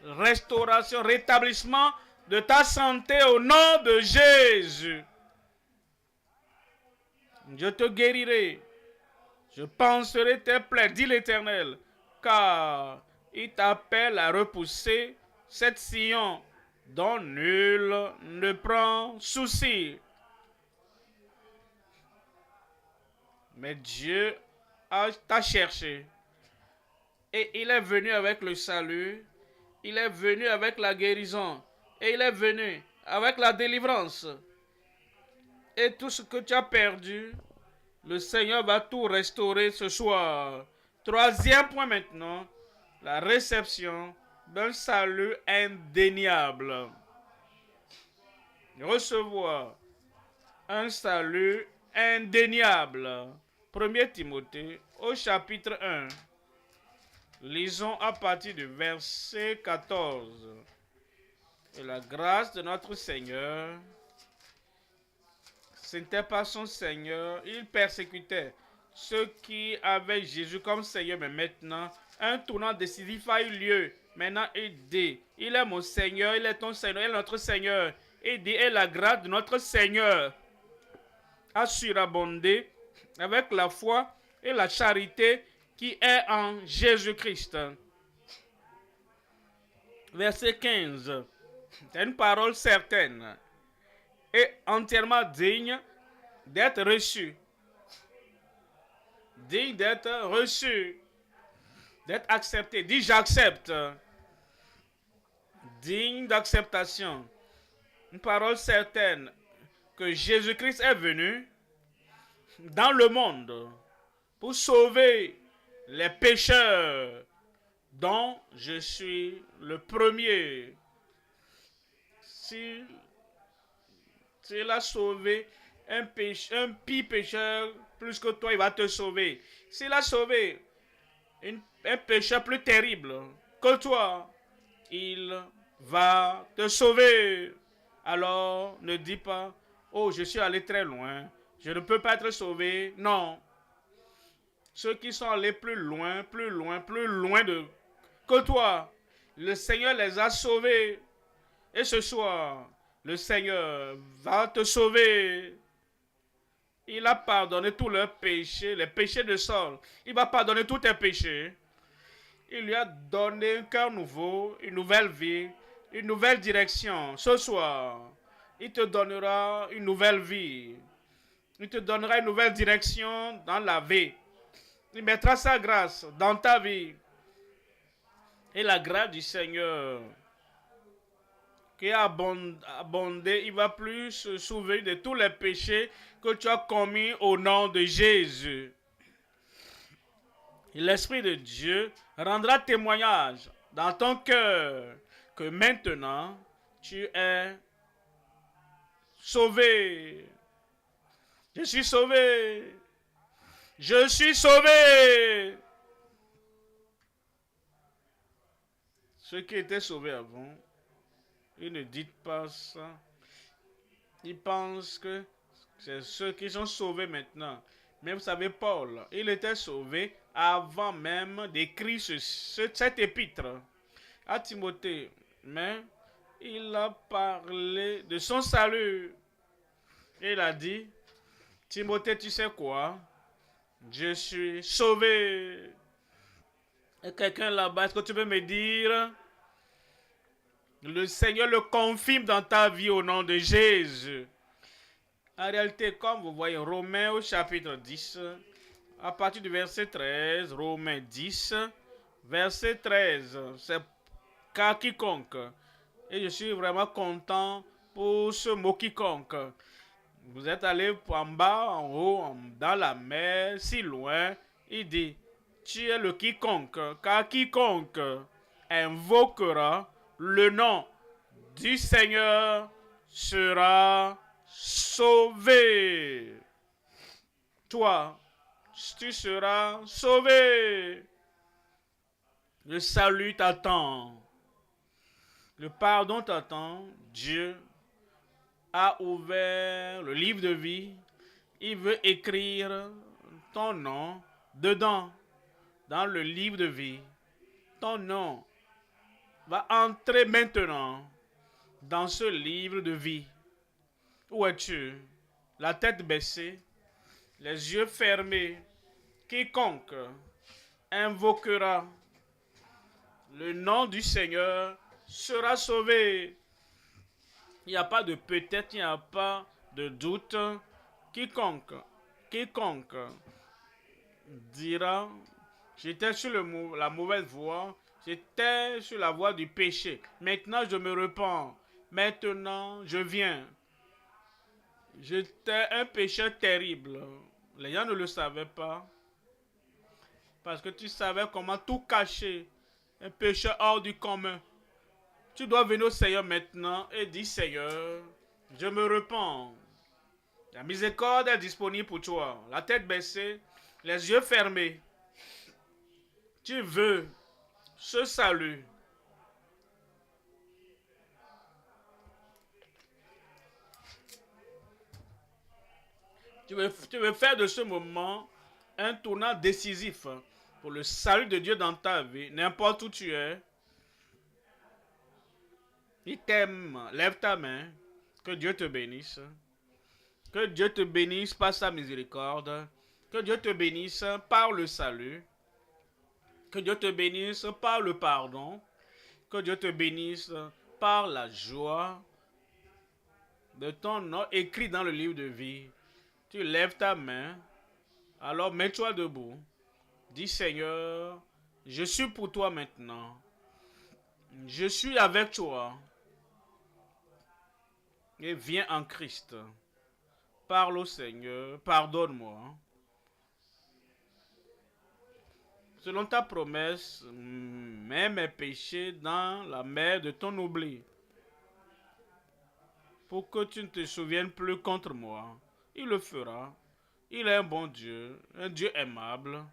[SPEAKER 1] Restauration, rétablissement de ta santé au nom de Jésus. Je te guérirai. Je panserai tes plaies, dit l'Éternel, car il t'appelle à repousser cette sillon dont nul ne prend souci. Mais Dieu t'a cherché et il est venu avec le salut, il est venu avec la guérison et il est venu avec la délivrance. Et tout ce que tu as perdu, le Seigneur va tout restaurer ce soir. Troisième point maintenant, la réception d'un salut indéniable. Recevoir un salut indéniable. 1 Timothée au chapitre 1. Lisons à partir du verset 14. Et la grâce de notre Seigneur, ce n'était pas son Seigneur, il persécutait ceux qui avaient Jésus comme Seigneur, mais maintenant, un tournant décisif a eu lieu. Maintenant, il dit, il est mon Seigneur, il est ton Seigneur, il est notre Seigneur. Il dit, et la grâce de notre Seigneur a surabondé avec la foi et la charité qui est en Jésus-Christ. Verset 15. C'est une parole certaine et entièrement digne d'être reçue. Digne d'être reçue, d'être accepté. Dis j'accepte. Digne d'acceptation. Une parole certaine que Jésus-Christ est venu dans le monde pour sauver les pécheurs dont je suis le premier. S'il a sauvé un pire pécheur plus que toi, il va te sauver. S'il a sauvé un pécheur plus terrible que toi, il va te sauver. Alors, ne dis pas, oh, je suis allé très loin, je ne peux pas être sauvé. Non. Ceux qui sont allés plus loin que toi, le Seigneur les a sauvés. Et ce soir, le Seigneur va te sauver. Il a pardonné tous leurs péchés, les péchés de Saul. Il va pardonner tous tes péchés. Il lui a donné un cœur nouveau, une nouvelle vie, une nouvelle direction. Ce soir, il te donnera une nouvelle vie. Il te donnera une nouvelle direction dans la vie. Il mettra sa grâce dans ta vie. Et la grâce du Seigneur qui a abondé, il va plus se souvenir de tous les péchés que tu as commis au nom de Jésus. Et l'Esprit de Dieu rendra témoignage dans ton cœur que maintenant tu es sauvé. Je suis sauvé. Je suis sauvé. Ceux qui étaient sauvés avant, ils ne disent pas ça. Ils pensent que c'est ceux qui sont sauvés maintenant. Mais vous savez, Paul, il était sauvé avant même d'écrire cet épître à Timothée. Mais il a parlé de son salut. Et il a dit, Timothée, tu sais quoi? Je suis sauvé. Et quelqu'un là-bas, est-ce que tu peux me dire, le Seigneur le confirme dans ta vie au nom de Jésus. En réalité, comme vous voyez, Romains au chapitre 10, à partir du verset 13, Romains 10, verset 13, c'est car quiconque. Et je suis vraiment content pour ce mot quiconque. Vous êtes allé en bas, en haut, dans la mer, si loin. Il dit, tu es le quiconque, car quiconque invoquera le nom du Seigneur sera sauvé. Toi, tu seras sauvé. Le salut t'attend. Le pardon t'attend. Dieu a ouvert le livre de vie. Il veut écrire ton nom dedans, dans le livre de vie. Ton nom va entrer maintenant dans ce livre de vie. Où es-tu? La tête baissée, les yeux fermés. Quiconque invoquera le nom du Seigneur sera sauvé. Il n'y a pas de peut-être, il n'y a pas de doute. Quiconque dira, j'étais sur la mauvaise voie, j'étais sur la voie du péché. Maintenant, je me repens. Maintenant, je viens. J'étais un pécheur terrible. Les gens ne le savaient pas. Parce que tu savais comment tout cacher. Un pécheur hors du commun. Tu dois venir au Seigneur maintenant et dire, Seigneur, je me repens. La miséricorde est disponible pour toi. La tête baissée, les yeux fermés. Tu veux ce salut. Tu veux faire de ce moment un tournant décisif pour le salut de Dieu dans ta vie, n'importe où tu es. Il t'aime. Lève ta main. Que Dieu te bénisse. Que Dieu te bénisse par sa miséricorde. Que Dieu te bénisse par le salut. Que Dieu te bénisse par le pardon. Que Dieu te bénisse par la joie de ton nom écrit dans le livre de vie. Tu lèves ta main. Alors mets-toi debout. Dis Seigneur, je suis pour toi maintenant. Je suis avec toi. Et viens en Christ. Parle au Seigneur, pardonne-moi. Selon ta promesse, mets mes péchés dans la mer de ton oubli. Pour que tu ne te souviennes plus contre moi. Il le fera. Il est un bon Dieu, un Dieu aimable.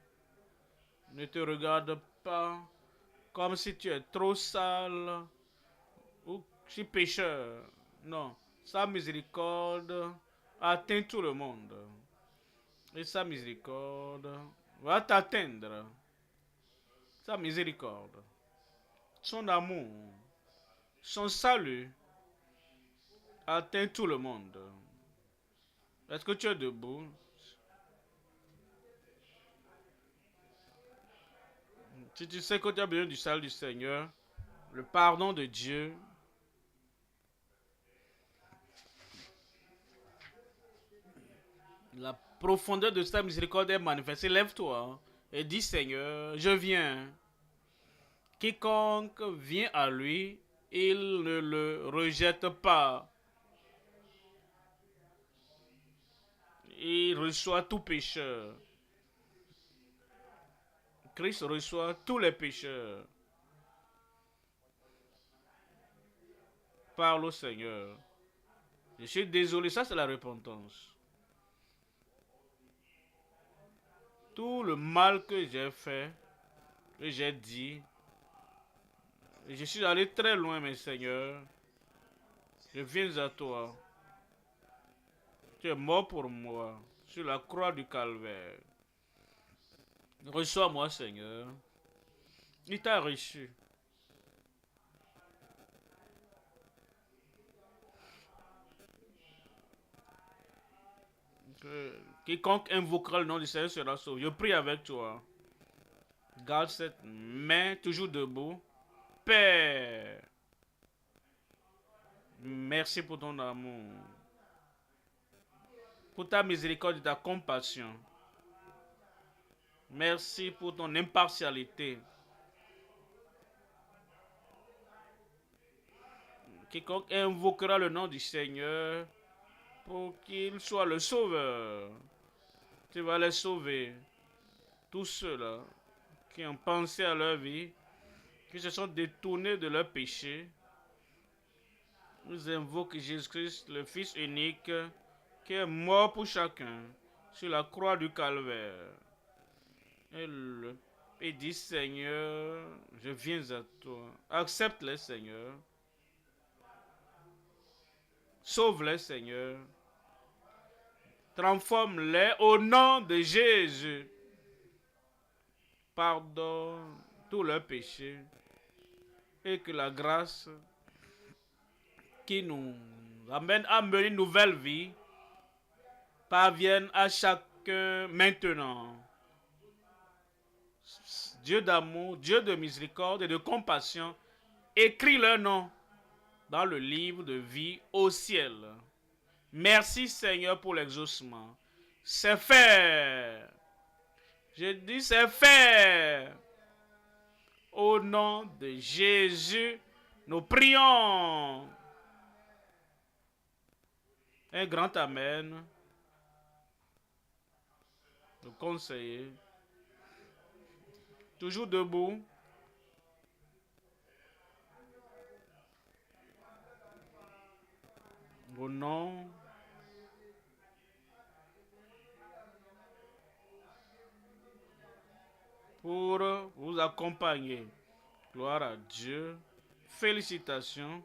[SPEAKER 1] Ne te regarde pas comme si tu es trop sale ou si pécheur. Non, sa miséricorde atteint tout le monde. Et sa miséricorde va t'atteindre. Sa miséricorde, son amour, son salut atteint tout le monde. Est-ce que tu es debout? Si tu sais que tu as besoin du salut du Seigneur, le pardon de Dieu, la profondeur de sa miséricorde est manifestée, lève-toi et dis Seigneur, je viens. Quiconque vient à lui, il ne le rejette pas. Il reçoit tout pécheur. Christ reçoit tous les pécheurs. Parle au Seigneur. Je suis désolé, ça c'est la repentance. Tout le mal que j'ai fait, que j'ai dit, je suis allé très loin, mes seigneurs. Je viens à toi. Tu es mort pour moi sur la croix du calvaire. Reçois-moi, Seigneur. Il t'a reçu. Quiconque invoquera le nom du Seigneur sera sauvé. Je prie avec toi. Garde cette main toujours debout. Père, merci pour ton amour, pour ta miséricorde et ta compassion. Merci pour ton impartialité. Quiconque invoquera le nom du Seigneur pour qu'il soit le sauveur, tu vas les sauver. Tous ceux-là qui ont pensé à leur vie, qui se sont détournés de leur péché, nous invoquons Jésus-Christ, le Fils unique, qui est mort pour chacun sur la croix du Calvaire. Et dit, Seigneur, je viens à toi. Accepte-les, Seigneur. Sauve-les, Seigneur. Transforme-les au nom de Jésus. Pardonne tous leurs péchés. Et que la grâce qui nous amène à mener une nouvelle vie parvienne à chacun maintenant. Dieu d'amour, Dieu de miséricorde et de compassion, écris leur nom dans le livre de vie au ciel. Merci Seigneur pour l'exaucement. C'est fait. Je dis c'est fait. Au nom de Jésus, nous prions. Un grand amen. Le conseiller. Toujours debout. Au nom pour vous accompagner. Gloire à Dieu. Félicitations.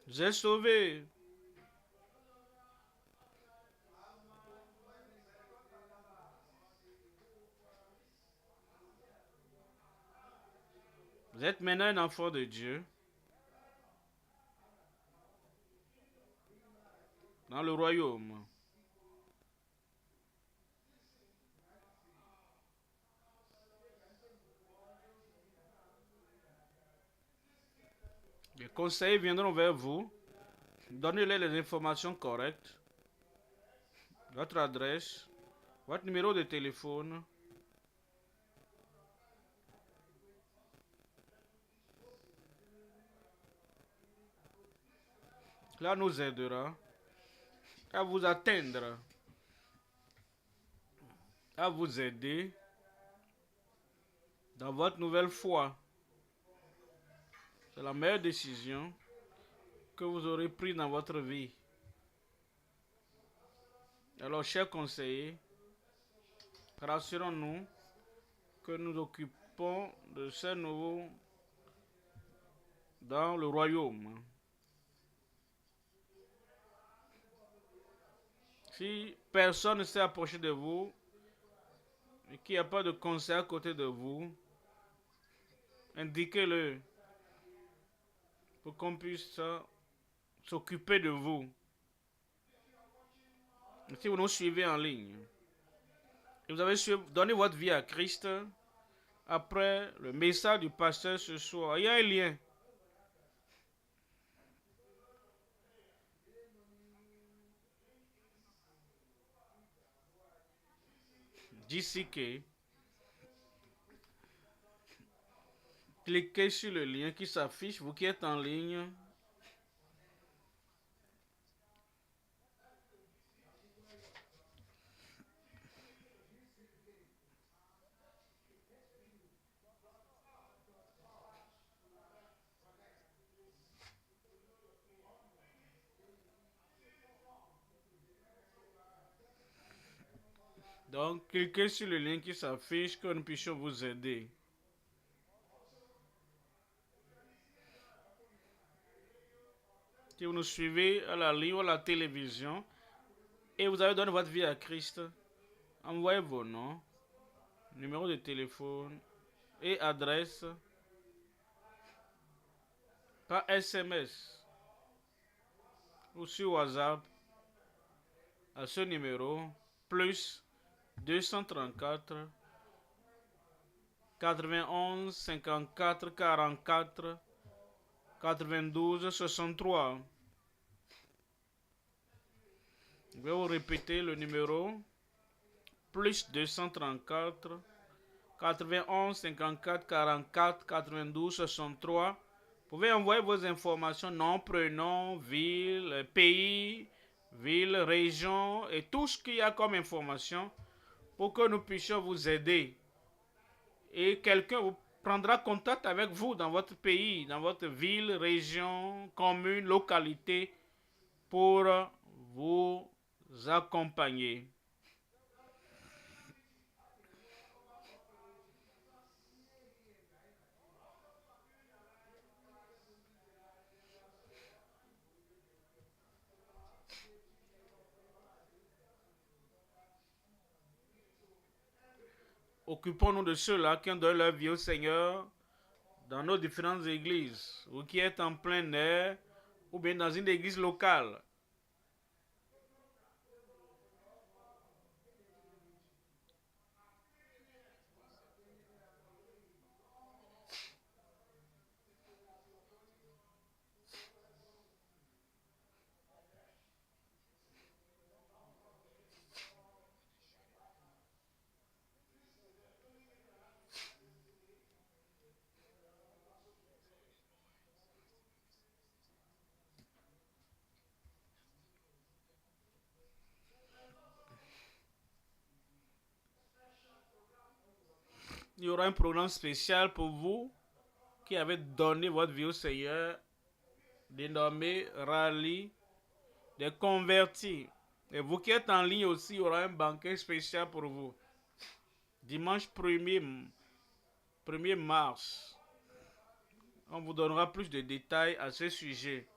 [SPEAKER 1] Vous êtes sauvés. Vous êtes maintenant un enfant de Dieu. Dans le royaume. Les conseillers viendront vers vous. Donnez-les les informations correctes. Votre adresse. Votre numéro de téléphone. Cela nous aidera à vous atteindre, à vous aider dans votre nouvelle foi. C'est la meilleure décision que vous aurez prise dans votre vie. Alors, chers conseillers, rassurons-nous que nous occupons de ces nouveaux dans le royaume. Si personne ne s'est approché de vous et qu'il n'y a pas de conseiller à côté de vous, indiquez-le pour qu'on puisse s'occuper de vous. Si vous nous suivez en ligne et vous avez donné votre vie à Christ, après le message du pasteur ce soir, il y a un lien. JCK. Cliquez sur le lien qui s'affiche, vous qui êtes en ligne. Donc, cliquez sur le lien qui s'affiche, que nous puissions vous aider. Si vous nous suivez à la ligne ou à la télévision et vous avez donné votre vie à Christ, envoyez vos noms numéro de téléphone et adresse par SMS ou sur WhatsApp à ce numéro plus 234 91 54 44 92 63. Je vais vous répéter le numéro plus 234 91 54 44 92 63. Vous pouvez envoyer vos informations, nom, prénom, ville, pays, ville, région et tout ce qu'il y a comme information pour que nous puissions vous aider. Et quelqu'un vous prendra contact avec vous dans votre pays, dans votre ville, région, commune, localité pour vous accompagner. Occupons-nous de ceux-là qui ont donné leur vie au Seigneur dans nos différentes églises, ou qui est en plein air, ou bien dans une église locale. Il y aura un programme spécial pour vous qui avez donné votre vie au Seigneur, dénommé Rallye des convertis. Et vous qui êtes en ligne aussi, il y aura un banquet spécial pour vous. Dimanche 1er mars. On vous donnera plus de détails à ce sujet.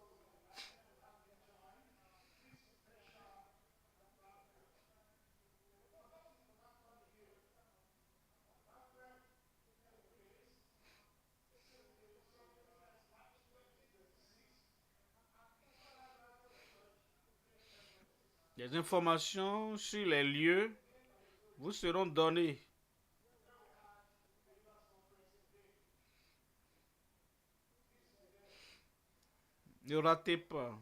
[SPEAKER 1] Des informations sur les lieux vous seront données. Ne ratez pas.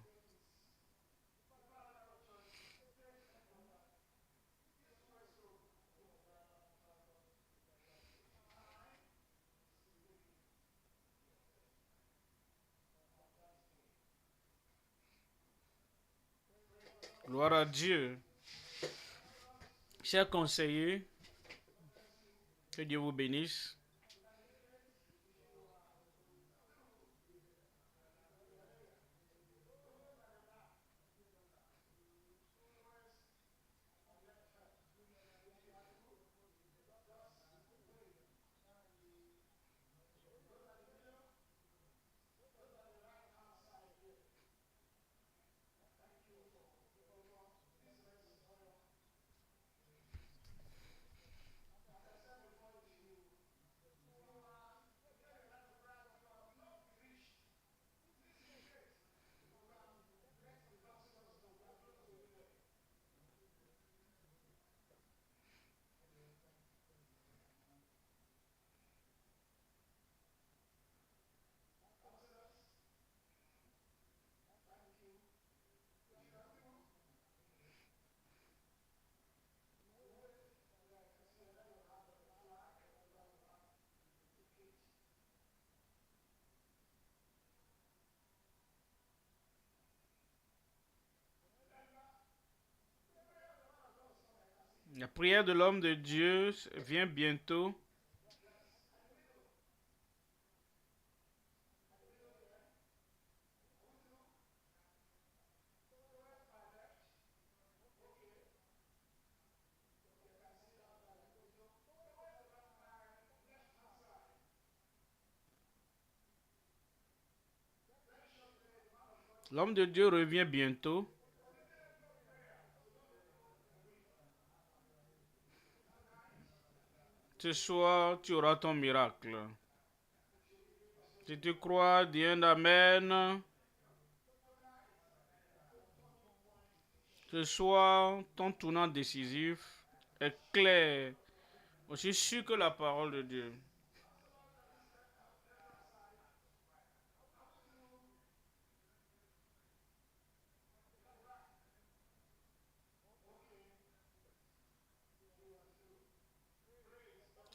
[SPEAKER 1] Gloire à Dieu. Chers conseillers, que Dieu vous bénisse. La prière de l'homme de Dieu vient bientôt. L'homme de Dieu revient bientôt. Ce soir, tu auras ton miracle. Si tu crois, dis un amen. Ce soir, ton tournant décisif est clair, aussi sûr que la parole de Dieu.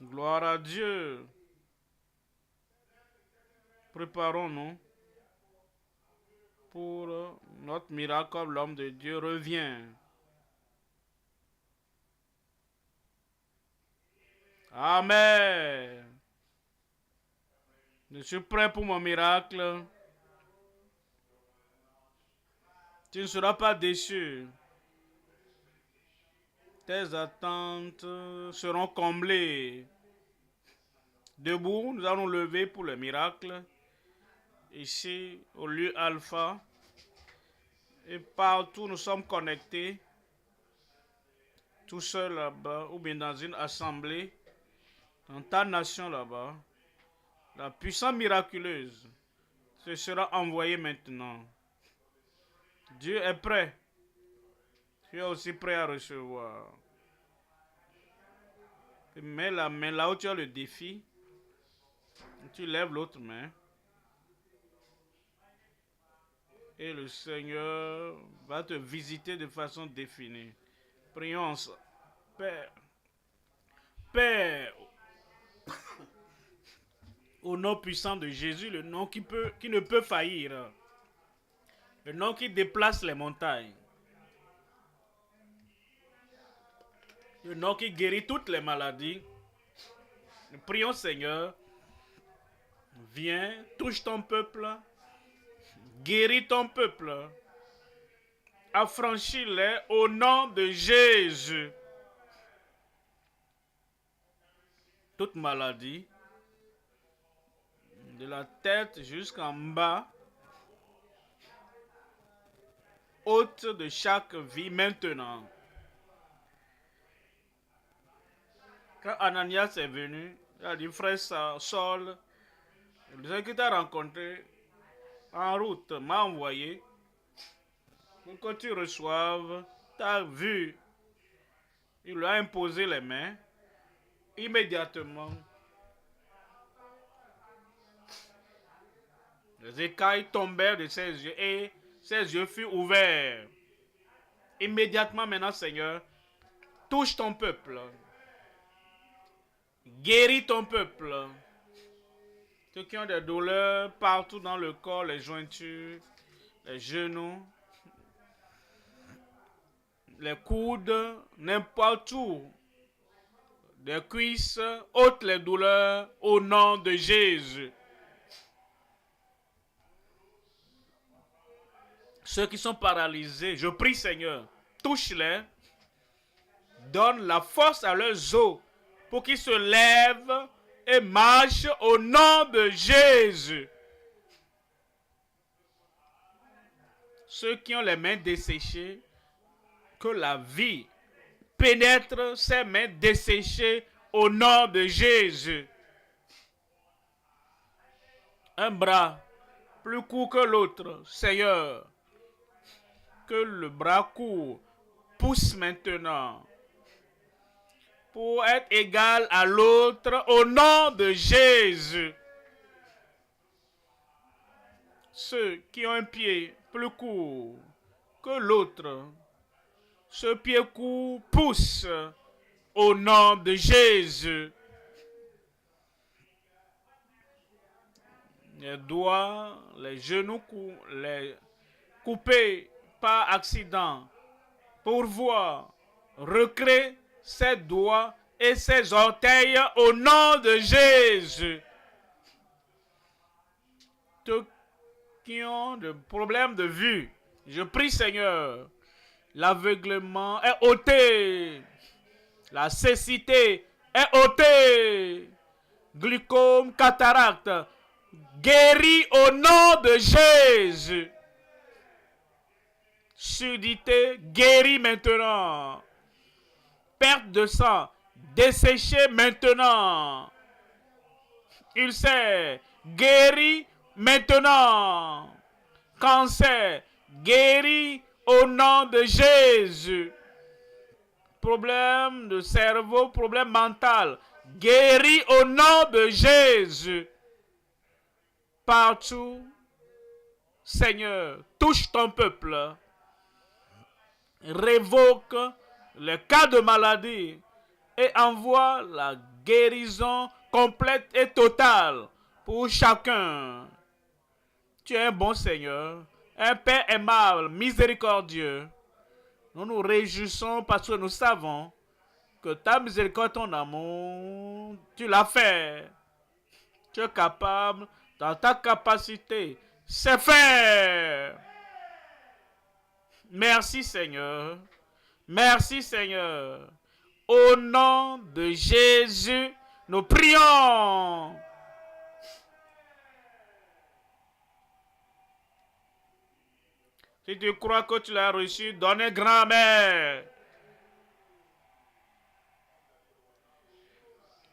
[SPEAKER 1] Gloire à Dieu. Préparons-nous pour notre miracle comme l'homme de Dieu revient. Amen. Je suis prêt pour mon miracle. Tu ne seras pas déçu. Tes attentes seront comblées. Debout, nous allons lever pour le miracle. Ici, au lieu alpha. Et partout, nous sommes connectés. Tout seul là-bas, ou bien dans une assemblée. Dans ta nation là-bas. La puissance miraculeuse se sera envoyée maintenant. Dieu est prêt. Tu es aussi prêt à recevoir. Mets la main là où tu as le défi. Tu lèves l'autre main. Et le Seigneur va te visiter de façon définie. Prions ensemble. Père. Père. Au nom puissant de Jésus, le nom qui ne peut faillir. Le nom qui déplace les montagnes. Le nom qui guérit toutes les maladies. Nous prions, Seigneur. Viens, touche ton peuple. Guéris ton peuple. Affranchis-les au nom de Jésus. Toute maladie, de la tête jusqu'en bas, ôte de chaque vie maintenant. Quand Ananias est venu, il a dit, frère Saul, ce qui t'a rencontré en route m'a envoyé pour que tu reçoives ta vue. Il lui a imposé les mains. Immédiatement, les écailles tombèrent de ses yeux et ses yeux furent ouverts. Immédiatement maintenant, Seigneur, touche ton peuple. Guéris ton peuple. Ceux qui ont des douleurs partout dans le corps, les jointures, les genoux, les coudes, n'importe où, des cuisses, ôte les douleurs au nom de Jésus. Ceux qui sont paralysés, je prie Seigneur, touche-les, donne la force à leurs os pour qu'ils se lèvent et marchent au nom de Jésus. Ceux qui ont les mains desséchées, que la vie pénètre ces mains desséchées au nom de Jésus. Un bras plus court que l'autre, Seigneur, que le bras court pousse maintenant pour être égal à l'autre au nom de Jésus. Ceux qui ont un pied plus court que l'autre, ce pied court pousse au nom de Jésus. Les doigts, les genoux les coupés par accident, pour voir, recréer ses doigts et ses orteils au nom de Jésus. Ceux qui ont des problèmes de vue, je prie Seigneur, l'aveuglement est ôté, la cécité est ôtée, glaucome, cataracte, guéri au nom de Jésus. Surdité, guéri maintenant. Perte de sang, desséché maintenant. Ulcère, guéri maintenant. Cancer, guéri au nom de Jésus. Problème de cerveau, problème mental, guéri au nom de Jésus. Partout, Seigneur, touche ton peuple. Révoque le cas de maladie et envoie la guérison complète et totale pour chacun. Tu es un bon Seigneur, un Père aimable, miséricordieux. Nous nous réjouissons parce que nous savons que ta miséricorde, ton amour, tu l'as fait. Tu es capable, dans ta capacité, c'est fait. Merci Seigneur. Merci Seigneur. Au nom de Jésus, nous prions. Si tu crois que tu l'as reçu, donne grand-mère.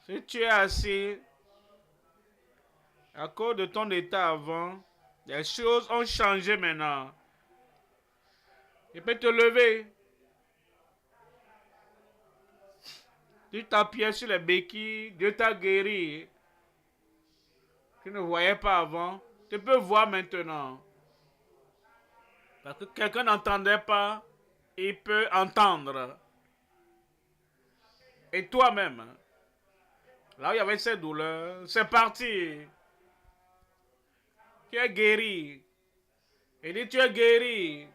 [SPEAKER 1] Si tu es assis, à cause de ton état avant, les choses ont changé maintenant. Tu peux te lever. Tu t'appuyais sur les béquilles, Dieu t'a guéri. Tu ne voyais pas avant. Tu peux voir maintenant. Parce que quelqu'un n'entendait pas, il peut entendre. Et toi-même, là où il y avait ces douleurs, c'est parti. Tu es guéri. Il dit, tu es guéri.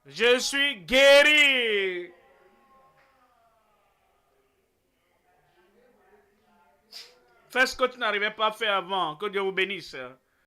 [SPEAKER 1] Je suis guéri. Fais ce que tu n'arrivais pas à faire avant. Que Dieu vous bénisse.